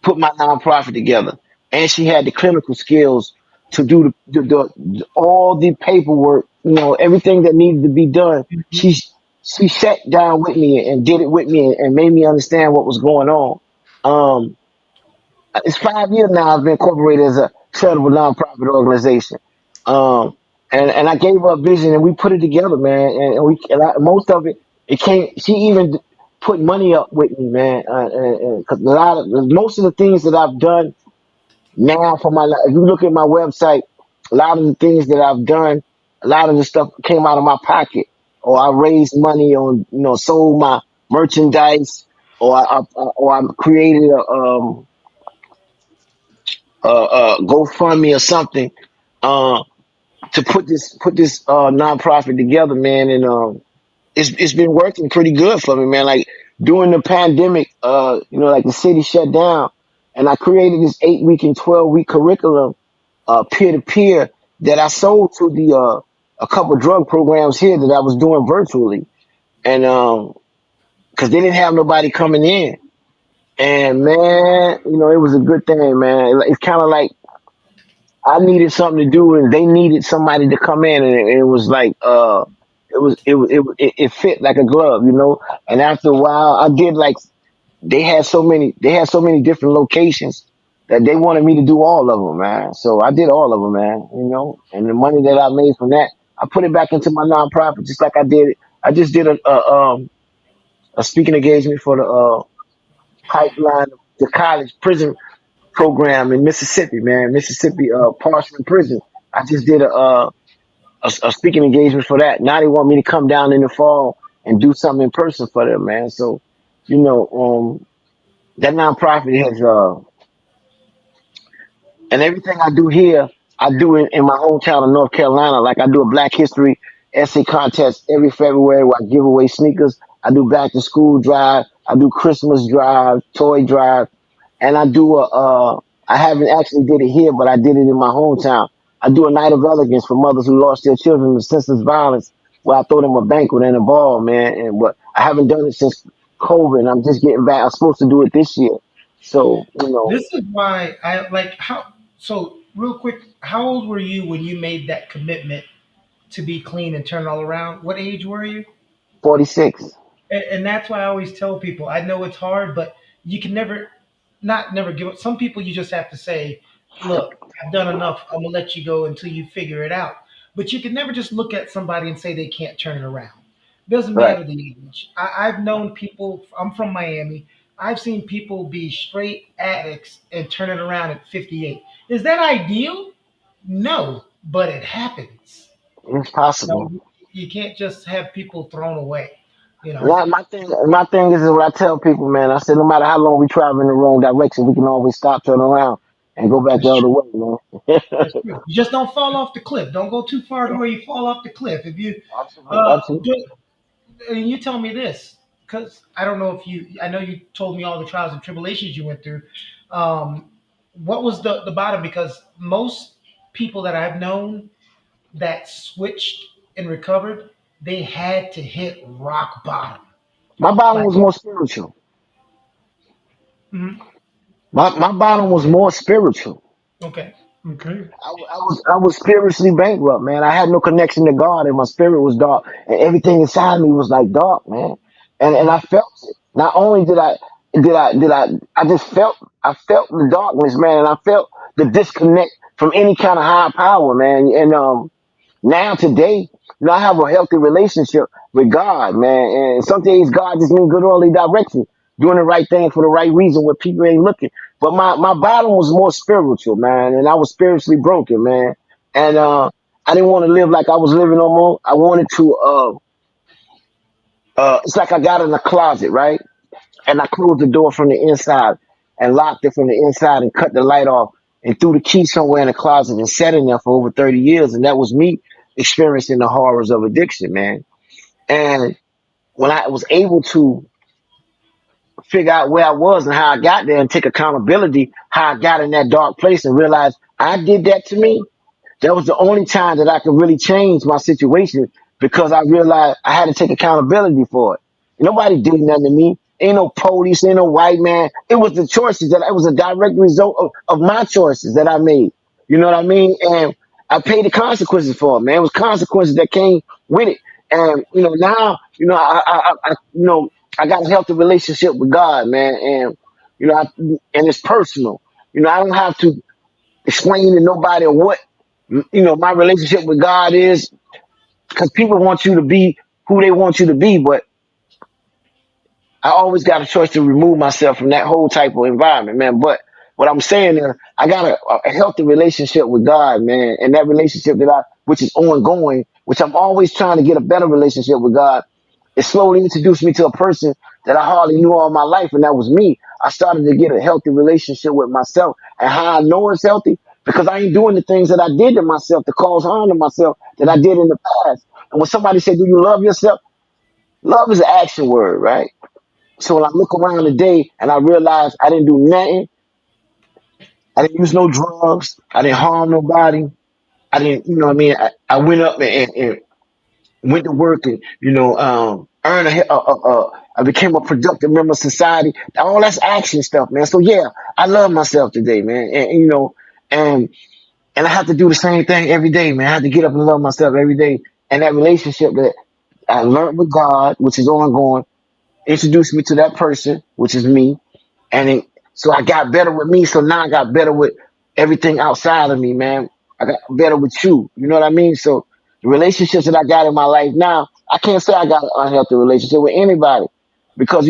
put my nonprofit together, and she had the clinical skills to do all the paperwork. You know, everything that needed to be done. Mhm. She sat down with me and did it with me and made me understand what was going on. Um, it's 5 years now I've been incorporated as a charitable nonprofit organization. Um, and I gave her a vision and we put it together, man. Most of it, it came, she even put money up with me, man. Cause most of the things that I've done now for my life, if you look at my website, a lot of the things that I've done, a lot of the stuff came out of my pocket, or I raised money on, sold my merchandise, or I created a GoFundMe or something uh, to put this nonprofit together, man. And it's been working pretty good for me, man. Like during the pandemic, like the city shut down, and I created this 8 week and 12 week curriculum, peer to peer, that I sold to the a couple drug programs here that I was doing virtually, and because they didn't have nobody coming in. And man, it was a good thing, man. It's kind of like I needed something to do, and they needed somebody to come in, and it was like it fit like a glove, you know. And after a while, I did like they had so many different locations that they wanted me to do all of them, man. So I did all of them, man. And the money that I made from that, I put it back into my nonprofit, just like I did. I just did a speaking engagement for the pipeline, the college prison program in Mississippi, man. Mississippi, Parchman Prison. I just did a speaking engagement for that. Now they want me to come down in the fall and do something in person for them, man. So, that nonprofit has and everything I do here, I do it in my hometown of North Carolina. Like I do a Black History essay contest every February where I give away sneakers. I do back to school drive. I do Christmas drive, toy drive, and I do I haven't actually did it here, but I did it in my hometown. I do a night of elegance for mothers who lost their children to senseless violence, where I throw them a banquet and a ball, man. And but I haven't done it since COVID. And I'm just getting back. I'm supposed to do it this year, so This is why I like how. So, real quick, how old were you when you made that commitment to be clean and turn it all around? What age were you? 46. And that's why I always tell people, I know it's hard, but you can never, not never give up. Some people you just have to say, look, I've done enough. I'm gonna let you go until you figure it out. But you can never just look at somebody and say they can't turn it around. Doesn't Right. matter the age. I've known people. I'm from Miami. I've seen people be straight addicts and turn it around at 58. Is that ideal? No, but it happens. It's No, possible. you can't just have people thrown away. You know, My thing is what I tell people, man. I said no matter how long we travel in the wrong direction, we can always stop, turn around, and go back the that's other true. way, man. That's true. You just don't fall off the cliff. Don't go too far to where you fall off the cliff. If you, Absolutely, absolutely. do, and you tell me this, because I don't know if you, I know you told me all the trials and tribulations you went through. Um, what was the bottom? Because most people that I've known that switched and recovered, they had to hit rock bottom. My bottom Like, was more spiritual. mhm, My bottom was more spiritual. okay, Okay. I was spiritually bankrupt, man. I had no connection to God, and my spirit was dark, and everything inside me was like dark, man. And I felt it. Not only did I just felt the darkness, man, and I felt the disconnect from any kind of higher power, man. And now today, I have a healthy relationship with God, man. And some days God just needs good early direction, doing the right thing for the right reason where people ain't looking. But my bottom was more spiritual, man, and I was spiritually broken, man. And I didn't want to live like I was living no more. I wanted to it's like I got in a closet, right? And I closed the door from the inside and locked it from the inside and cut the light off and threw the key somewhere in the closet and sat in there for over 30 years. And that was me experiencing the horrors of addiction, man. And when I was able to figure out where I was and how I got there and take accountability, how I got in that dark place and realize I did that to me. That was the only time that I could really change my situation because I realized I had to take accountability for it. Nobody did nothing to me. Ain't no police, ain't no white man. It was the choices that it was a direct result of my choices that I made. You know what I mean? And I paid the consequences for it, man. It was consequences that came with it. And now, I got a healthy relationship with God, man. And and it's personal. I don't have to explain to nobody or what my relationship with God is, because people want you to be who they want you to be, but I always got a choice to remove myself from that whole type of environment, man. But what I'm saying is, I got a healthy relationship with God, man, and that relationship which is ongoing, which I'm always trying to get a better relationship with God. It slowly introduced me to a person that I hardly knew all my life, and that was me. I started to get a healthy relationship with myself, and how I know it's healthy because I ain't doing the things that I did to myself to cause harm to myself that I did in the past. And when somebody said, "Do you love yourself?" Love is an action word, right? So when I look around today and I realize I didn't do nothing, I didn't use no drugs, I didn't harm nobody, I didn't, you know what I mean? I went up and went to work and, earned I became a productive member of society. All that's action stuff, man. So yeah, I love myself today, man. And, and I have to do the same thing every day, man. I have to get up and love myself every day. And that relationship that I learned with God, which is ongoing, introduced me to that person, which is me. And so I got better with me. So now I got better with everything outside of me, man. I got better with you. You know what I mean? So the relationships that I got in my life now, I can't say I got an unhealthy relationship with anybody because,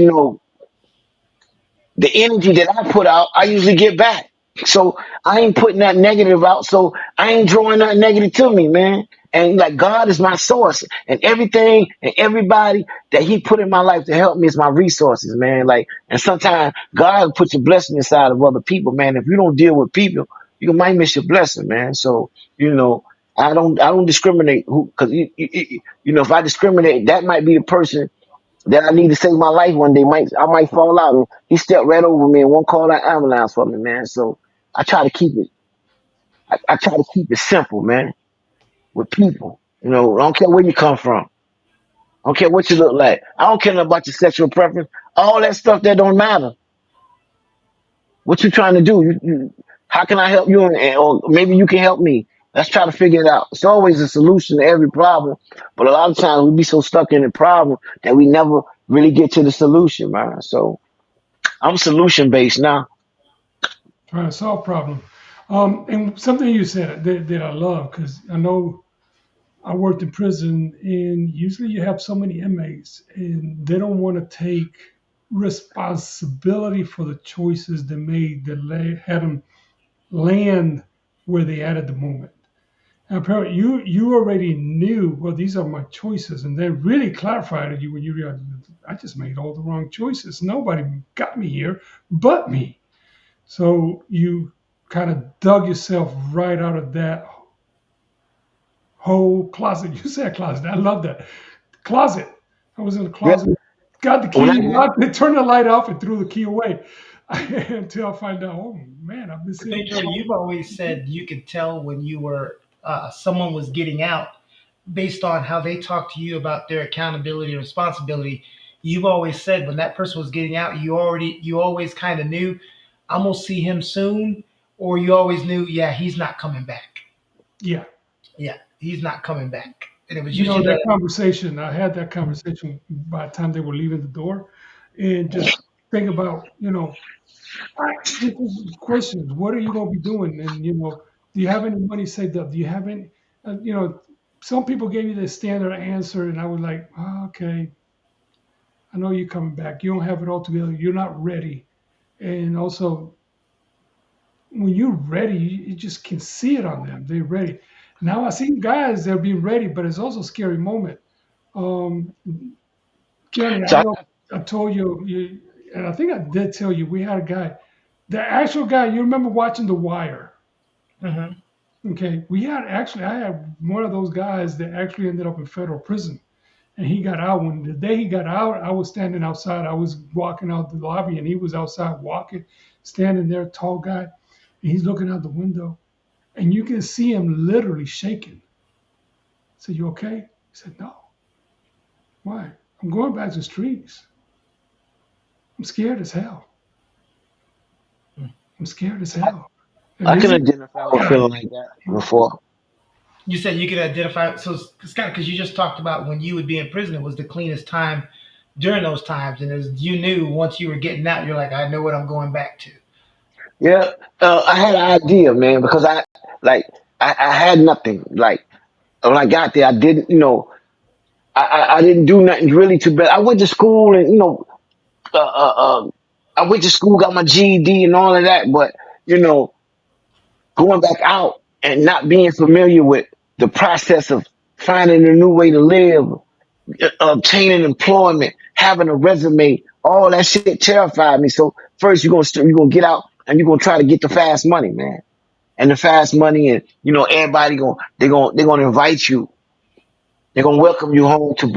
the energy that I put out, I usually get back. So I ain't putting that negative out. So I ain't drawing that negative to me, man. And like God is my source, and everything and everybody that He put in my life to help me is my resources, man. Like, and sometimes God puts your blessing inside of other people, man. If you don't deal with people, you might miss your blessing, man. So I don't discriminate who, because if I discriminate, that might be the person that I need to save my life one day. I might fall out. And he stepped right over me and won't call that ambulance for me, man. So I try to keep it. I try to keep it simple, man, with people. I don't care where you come from. I don't care what you look like. I don't care nothing about your sexual preference. All that stuff that don't matter. What you trying to do? How can I help you? Or maybe you can help me. Let's try to figure it out. It's always a solution to every problem, but a lot of times we be so stuck in the problem that we never really get to the solution, man. So I'm solution based now. Trying to solve problem. And something you said that I love, because I know I worked in prison, and usually you have so many inmates, and they don't want to take responsibility for the choices they made that had them land where they at the moment. And apparently, you already knew, well, these are my choices, and they really clarified to you when you realized I just made all the wrong choices. Nobody got me here but me. So you kind of dug yourself right out of that whole closet. You said closet. I love that closet. I was in the Yeah. closet, got the When key, I locked it, turned the light off, and threw the key away until I find out. Oh man, I've been sitting Pedro, here. you've always said you could tell when you were someone was getting out based on how they talk to you about their accountability and responsibility. You've always said when that person was getting out, you always kind of knew I'm gonna see him soon, or you always knew, yeah, he's not coming back. Yeah, Yeah, he's not coming back. And it was usually that the conversation. I had that conversation by the time they were leaving the door, and just think about just questions. What are you going to be doing? And do you have any money saved up? Do you have any? Some people gave you the standard answer, and I was like, okay, I know you're coming back. You don't have it all together. You're not ready. And also, when you're ready, you just can see it on them. They're ready. Now I see guys that are being ready, but it's also a scary moment. Um, Keone, I so know I told you, and I think I did tell you, we had a guy, the actual guy. You remember watching The Wire? Mhm. Okay, I had one of those guys that actually ended up in federal prison, and he got out. When the day he got out, I was standing outside. I was walking out the lobby, and he was outside walking, standing there, tall guy, and he's looking out the window. and you can see him literally shaking. I said, "You okay?" He said, "No. Why? I'm going back to the streets. I'm scared as hell. I'm scared as hell." And I this can is identify with guy. feeling like that before. You said you could identify. So, Scott, because you just talked about when you would be in prison, it was the cleanest time during those times, and as you knew once you were getting out, you're like, I know what I'm going back to. Yeah, I had an idea, man, because like I had nothing. Like when I got there, I didn't, I didn't do nothing really too bad. I went to school and uh, uh, uh, I went to school, got my GED and all of that, but you know, going back out and not being familiar with the process of finding a new way to live, obtaining employment, having a resume, all that shit terrified me. So first you're gonna get out and you're gonna try to get the fast money, man. And the fast money, and everybody they're gonna invite you. They're gonna welcome you home to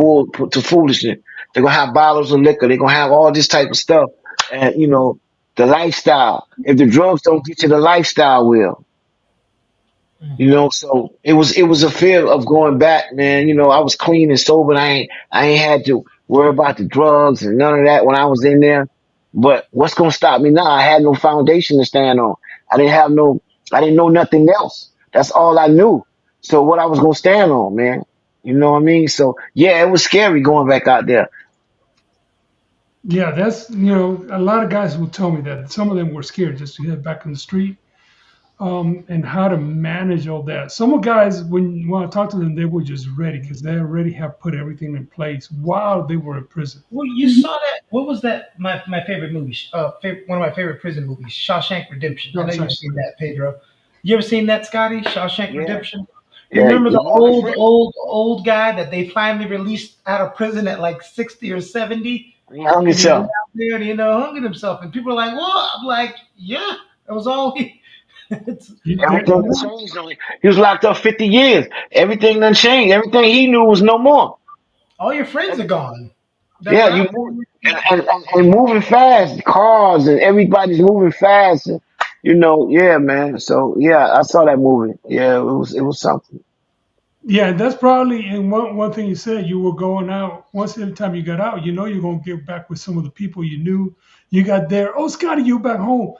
to foolishness. They're gonna have bottles of liquor. They're gonna have all this type of stuff, and the lifestyle. If the drugs don't get you, the lifestyle will. So it was a fear of going back, man. I was clean and sober. And I ain't had to worry about the drugs and none of that when I was in there. But what's gonna stop me now? I had no foundation to stand on. I didn't have no. I didn't know nothing else. That's all I knew. So what I was gonna stand on, man. You know what I mean? So yeah, it was scary going back out there. Yeah, that's a lot of guys will tell me that some of them were scared just to get back in the street, and how to manage all that. Some guys, when I talk to them, they were just ready because they already have put everything in place while they were in prison. Well, you saw that. What was that? My favorite movie. One of my favorite prison movies, Shawshank Redemption. I know you've Shawshank seen that, Redemption. Pedro. You ever seen that, Scotty? Shawshank Yeah, Redemption. You yeah. remember the Morgan old, Freeman. old, old guy that they finally released out of prison at like 60 or 70, He hung and he went himself. out there and hung himself. And people are like, "What?" I'm like, "Yeah, that was all he." It's You, they, Everything done changed on him. He was locked up 50 years. Everything done changed. Everything he knew was no more. all your friends are Everything. gone that Yeah, were you out move there. and moving fast. Cars and everybody's moving fast. Yeah, man. So yeah, I saw that movie. Yeah, it was something. yeah, that's probably, and one thing you said, you were going out once every time you got out, you're gonna get back with some of the people you knew. You got there. Oh, Scotty, you back home.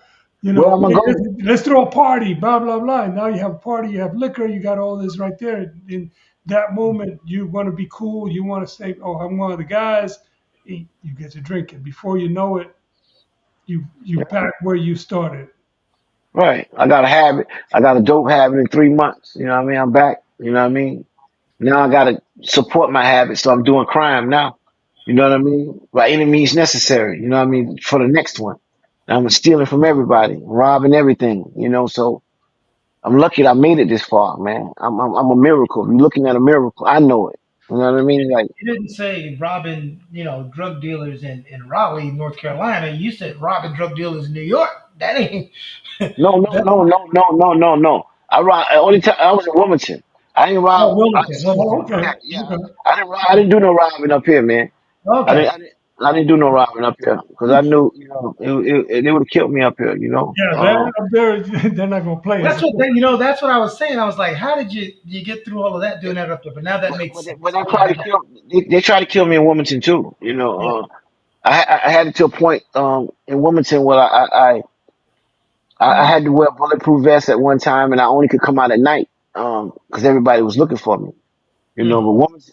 Where am I Hey, going? let's throw a party. Blah blah blah. And now you have a party. You have liquor. You got all this right there. In that moment, you want to be cool. You want to say, "Oh, I'm one of the guys." You get to drinking. Before you know it, you Yeah, back where you started. right. I got a habit. I got a dope habit in 3 months. You know what I mean? I'm back. You know what I mean? Now I gotta support my habit, so I'm doing crime now. You know what I mean? By any means necessary. You know what I mean? For the next one. I'm stealing from everybody, robbing everything. So I'm lucky that I made it this far, man. I'm a miracle. You're looking at a miracle. I know it. You know what I mean? Like, You didn't say robbing, drug dealers in Raleigh, North Carolina. You said robbing drug dealers in New York. That ain't no, no, that. no, no, no, no, no, no. Only time I was in Wilmington. I didn't Oh, rob. Wilmington, Oh, Wilmington. okay. Yeah, yeah. Okay. I didn't rob. I didn't do no robbing up here, man. I didn't. Okay. I didn't. I didn't do no robbing up here because I knew, they would have killed me up here. Yeah, that up there, they're not gonna play. It's That's what that's what I was saying. I was like, how did you get through all of that doing that up there? But now that But makes but they, but sense. they Yeah, tried to kill. They tried to kill me in Wilmington too. yeah. I had it to a point in Wilmington where I had to wear a bulletproof vest at one time, and I only could come out at night because everybody was looking for me. But Mm.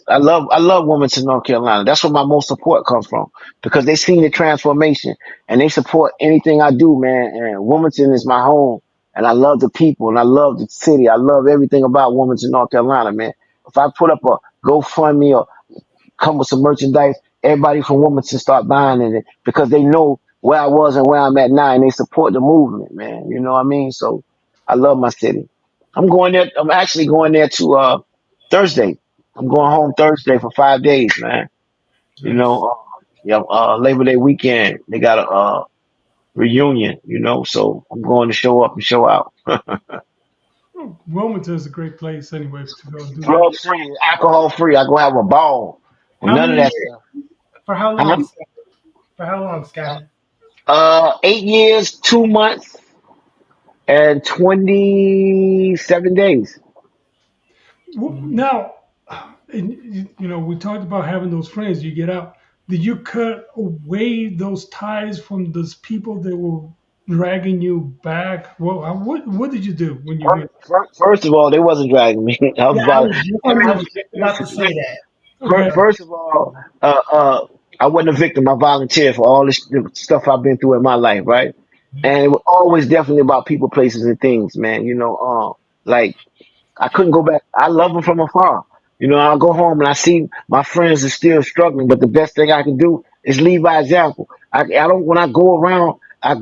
I love Wilmington, North Carolina. That's where my most support comes from because they seen the transformation and they support anything I do, man. And Wilmington is my home, and I love the people and I love the city. I love everything about Wilmington, North Carolina, man. If I put up a GoFundMe or come with some merchandise, everybody from Wilmington start buying it because they know where I was and where I'm at now, and they support the movement, man. You know what I mean? So I love my city. I'm going there. I'm actually going there to Thursday. I'm going home Thursday for 5 days, man. Nice. Yeah, Labor Day weekend. They got a reunion, so I'm going to show up and show out. Wilmington is a great place anyway to go do that. Drug free, alcohol free. I go have a ball with How none of many that years? stuff. For how long, Huh? Scotty? For how long, Scotty? 8 years, 2 months. and 27 days. Mhm. Now, and, we talked about having those friends. You get out. Did you cut away those ties from those people that were dragging you back? Well, what did you do when you went? First of all, they wasn't dragging me. I was Yeah, I about. was just, Oh, I you was just about to say that. okay? First of all, uh, uh, I wasn't a victim. I volunteered for all this stuff I've been through in my life, right? And it was always definitely about people, places, and things, man. Like I couldn't go back. I love them from afar. I go home and I see my friends are still struggling, but the best thing I can do is lead by example. I don't, when I go around, I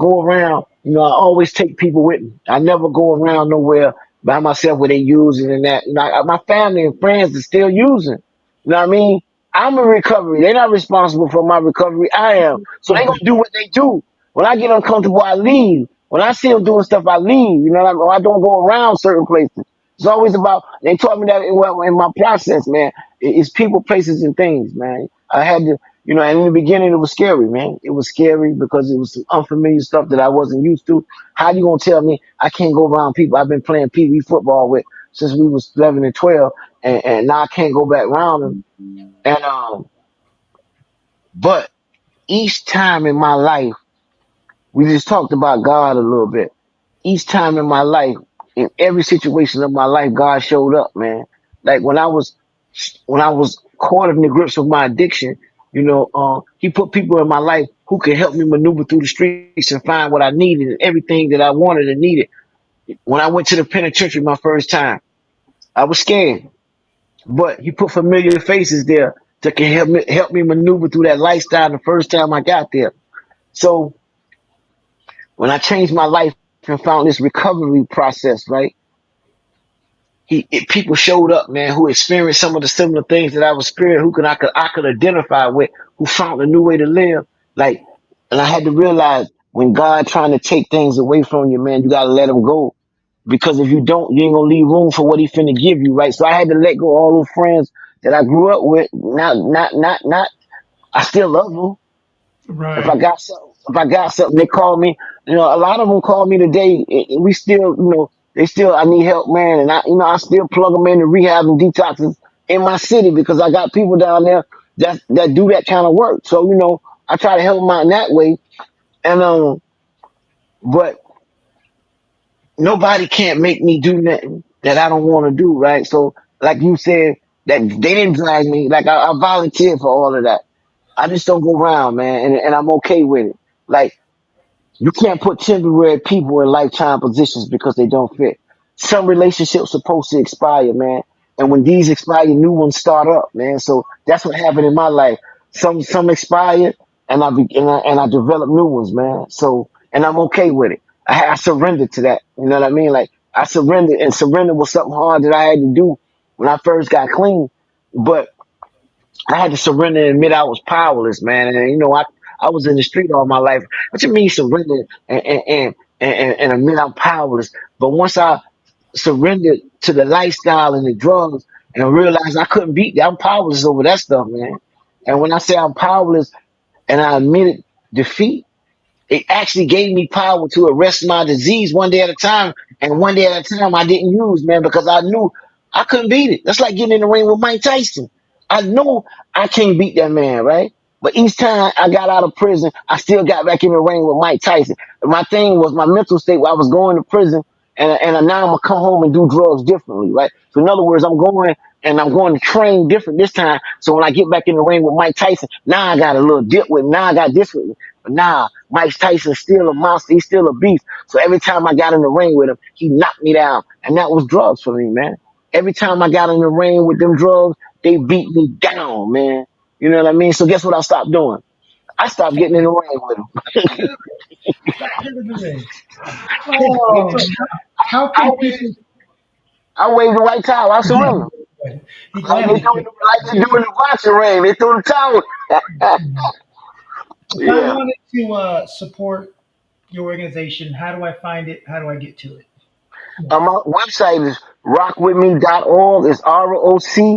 always take people with me. I never go around nowhere by myself where they using and that. My family and friends are still using. You know what I mean? I'm in recovery. They're not responsible for my recovery. I am. So they gonna Okay, do what they do. When I get uncomfortable, I leave. When I see them doing stuff, I leave. I don't go around certain places. It's always about. They taught me that in my process, man. It's people, places, and things, man. I had to, and in the beginning it was scary, man. It was scary because it was some unfamiliar stuff that I wasn't used to. How you gonna tell me I can't go around people I've been playing Pee Wee football with since we was 11 and 12, and now I can't go back around them. And but each time in my life, we just talked about God a little bit. Each time in my life, in every situation of my life, God showed up, man. Like when I was caught in the grips of my addiction, He put people in my life who could help me maneuver through the streets and find what I needed and everything that I wanted and needed. When I went to the penitentiary my first time, I was scared, but He put familiar faces there that can help me maneuver through that lifestyle the first time I got there. So when I changed my life and found this recovery process, right? People showed up, man, who experienced some of the similar things that I was experiencing, who I could identify with, who found a new way to live. Like, and I had to realize when God trying to take things away from you, man, you gotta let Him go. Because if you don't, you ain't gonna leave room for what He finna give you, right? So I had to let go of all those friends that I grew up with. Not. I still love them. If I right, got something, if I got something, they call me. A lot of them call me today. And we still, they still. I need help, man, and I still plug them into rehab and detoxes in my city because I got people down there that do that kind of work. So I try to help them out in that way. And but nobody can't make me do nothing that I don't want to do, right? So, like you said, that they didn't drag me. Like I volunteered for all of that. I just don't go around, man, and I'm okay with it. Like. You can't put temporary people in lifetime positions because they don't fit. Some relationships supposed to expire, man. And when these expire, new ones start up, man. So that's what happened in my life. Some expired, and I developed new ones, man. So and I'm okay with it. I surrendered to that. You know what I mean? Like I surrendered, and surrender was something hard that I had to do when I first got clean. But I had to surrender and admit I was powerless, man. And I was in the street all my life. What you mean surrender and admit I'm powerless? But once I surrendered to the lifestyle and the drugs and realized I couldn't beat that, I'm powerless over that stuff, man. And when I say I'm powerless and I admitted defeat, it actually gave me power to arrest my disease one day at a time. And one day at a time, I didn't use, man, because I knew I couldn't beat it. That's like getting in the ring with Mike Tyson. I know I can't beat that man, right? But each time I got out of prison, I still got back in the ring with Mike Tyson. And my thing was my mental state where I was going to prison and now I'm gonna come home and do drugs differently, right? So in other words, I'm going to train different this time. So when I get back in the ring with Mike Tyson, now I got a little dip with me. Now I got this with me. But nah, Mike Tyson's still a monster. He's still a beast. So every time I got in the ring with him, he knocked me down. And that was drugs for me, man. Every time I got in the ring with them drugs, they beat me down, man. You know what I mean? So guess what I stopped doing? I stopped getting in the ring with him. Back to the ring. oh, So how I can waved, people? I waved the white towel. I surrendered. He Like they gladly do, took like they do in the boxing ring. They threw the towel. it. If I Yeah. wanted to support your organization, how do I find it? How do I get to it? My website is rockwithme.org. It's ROCWITME.org.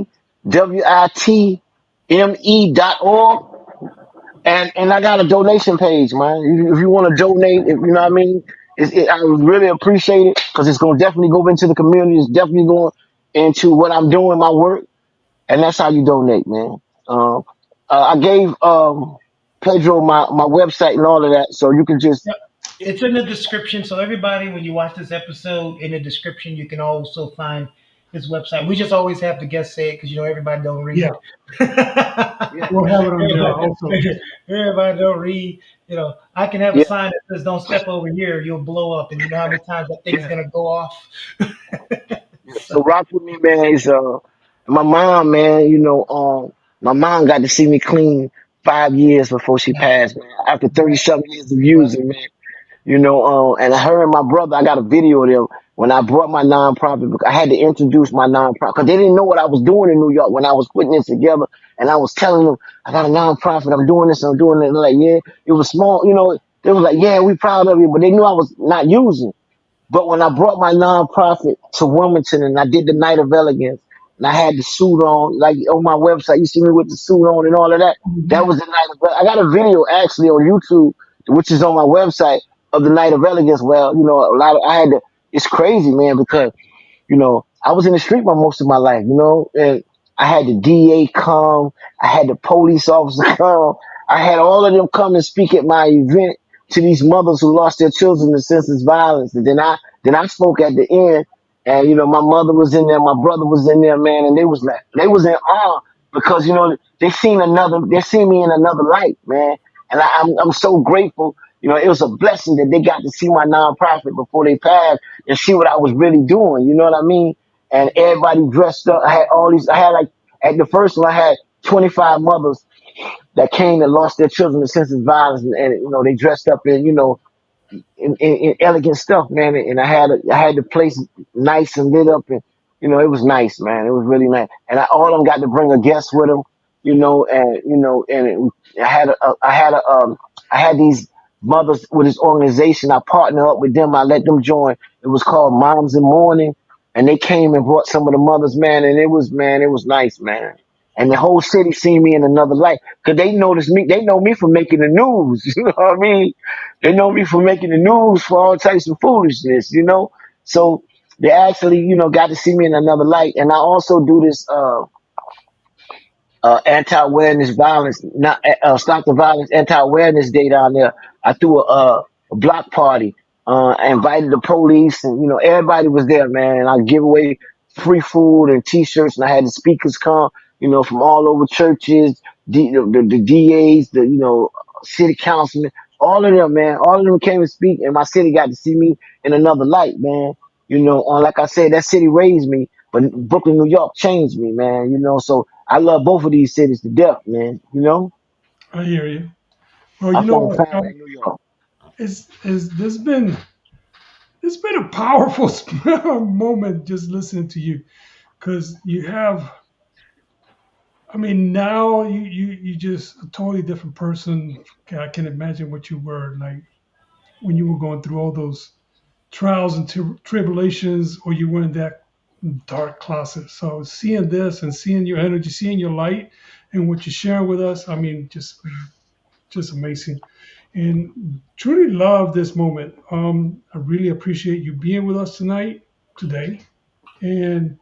And I got a donation page, man. If you want to donate, if you know what I mean, I really appreciate it because it's going to definitely go into the community. It's definitely going into what I'm doing, my work, and that's how you donate, man. Um, I gave Pedro my website and all of that, so you can just Yep. It's in the description. So everybody, when you watch this episode, in the description, you can also find his website. We just always have the guests say it because everybody don't Yeah, read. yeah, we'll have it on there everybody, also. everybody don't read. I can have a yeah. sign that says "Don't step over here, you'll blow up," and you know how many times that thing's Yeah. gonna go off. Yeah. So, So Rock With Me, man, is my mom, man, my mom got to see me clean 5 years before she passed, man. After 30 something years of well, using, man. And her and my brother, I got a video of them when I brought my nonprofit. Because I had to introduce my nonprofit because they didn't know what I was doing in New York when I was putting this together. And I was telling them, I got a nonprofit, I'm doing this, I'm doing that. They're like, yeah, it was small, they was like, yeah, we proud of you, but they knew I was not using. But when I brought my nonprofit to Wilmington and I did the Night of Elegance and I had the suit on, like on my website, you see me with the suit on and all of that. That Mhm. was the night of. I got a video actually on YouTube, which is on my website of the Night of Elegance. Well, a lot of I had to. It's crazy, man, because I was in the street for most of my life, and I had the DA come, I had the police officer come, I had all of them come and speak at my event to these mothers who lost their children to senseless violence. And then I spoke at the end, and my mother was in there, my brother was in there, man, and they was in awe because they seen me in another light, man, and I'm so grateful. It was a blessing that they got to see my nonprofit before they passed and see what I was really doing. You know what I mean? And everybody dressed up. I had like, at the first one, I had 25 mothers that came and lost their children to senseless violence. And they dressed up in elegant stuff, man. And I had the place nice and lit up, and it was nice, man. It was really nice. And all of them got to bring a guest with them, I had these mothers with this organization. I partnered up with them. I let them join. It was called Moms in Mourning, and they came and brought some of the mothers, man. And it was nice, man. And the whole city seen me in another light because they noticed me. They know me from making the news. You know what I mean? They know me for making the news for all types of foolishness. So they actually, got to see me in another light. And I also do this anti-awareness violence, not stop the violence, anti-awareness day down there. I threw a block party. I invited the police, and everybody was there, man. And I give away free food and T-shirts, and I had the speakers come, from all over churches, the DAs, city councilmen, all of them, man. All of them came and speak, and my city got to see me in another light, man. Like I said, that city raised me, but Brooklyn, New York changed me, man. So I love both of these cities to death, man. I hear you. Well, I you know found what? family in New York. It's there's been a powerful moment just listening to you because you have. I mean, now you just a totally different person. I can imagine what you were like when you were going through all those trials and tribulations, or you were in that dark closet. So seeing this and seeing your energy, seeing your light, and what you share with us, I mean, just amazing. And truly love this moment. I really appreciate you being with us today, and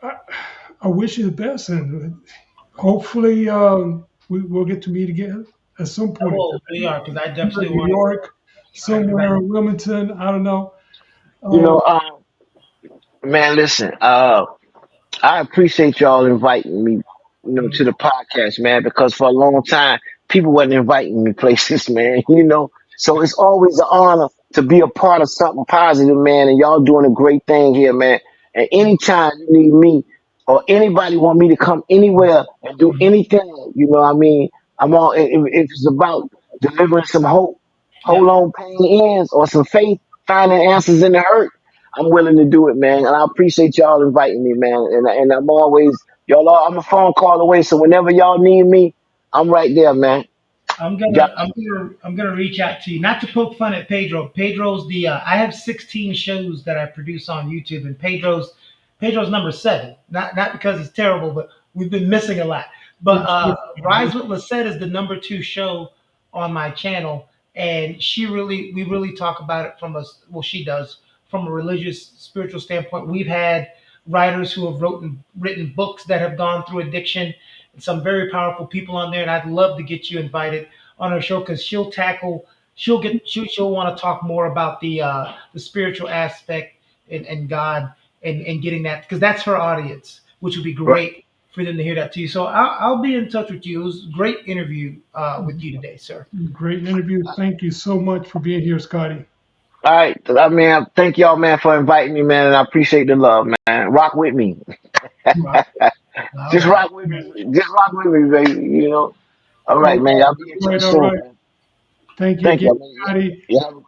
I, I wish you the best. And hopefully, we will get to meet again at some point in well, we time. are because I Either definitely in New want York, to. Because somewhere in Wilmington. I don't know. You Uh, know, man, listen, I appreciate y'all inviting me, to the podcast, man, because for a long time people wasn't inviting me places, man. So it's always an honor to be a part of something positive, man. And y'all doing a great thing here, man. And anytime you need me or anybody want me to come anywhere and do anything, what I mean, I'm all. If it's about delivering some hope, yeah, hold on, pain ends, or some faith, finding answers in the hurt. I'm willing to do it, man. And I appreciate y'all inviting me, man. And I'm always I'm a phone call away. So whenever y'all need me, I'm right there, man. I'm Got gonna I'm gonna I'm gonna reach out to you. Not to poke fun at Pedro. Pedro's the I have 16 shows that I produce on YouTube, and Pedro's number seven. Not because he's terrible, but we've been missing a lot. But Rise with Lisette is the number two show on my channel, and we really talk about it from a, well, she does, from a religious spiritual standpoint. We've had writers who have written books that have gone through addiction, and some very powerful people on there, and I'd love to get you invited on her show because she'll want to talk more about the spiritual aspect and God, and getting that, because that's her audience, which would be Right. great for them to hear that too. So I'll be in touch with you. It was a great interview with you today, sir. Great interview. Thank you so much for being here, Scotty. All right. I mean, thank y'all, man, for inviting me, man, and I appreciate the love, man. Rock with me. Right. All Just right. rock with me. Just rock with me, baby. You know. All All right, man. right. Y'all be in All right. touch All soon, right. man. Thank you Thank again, y'all, man. Scotty. Y'all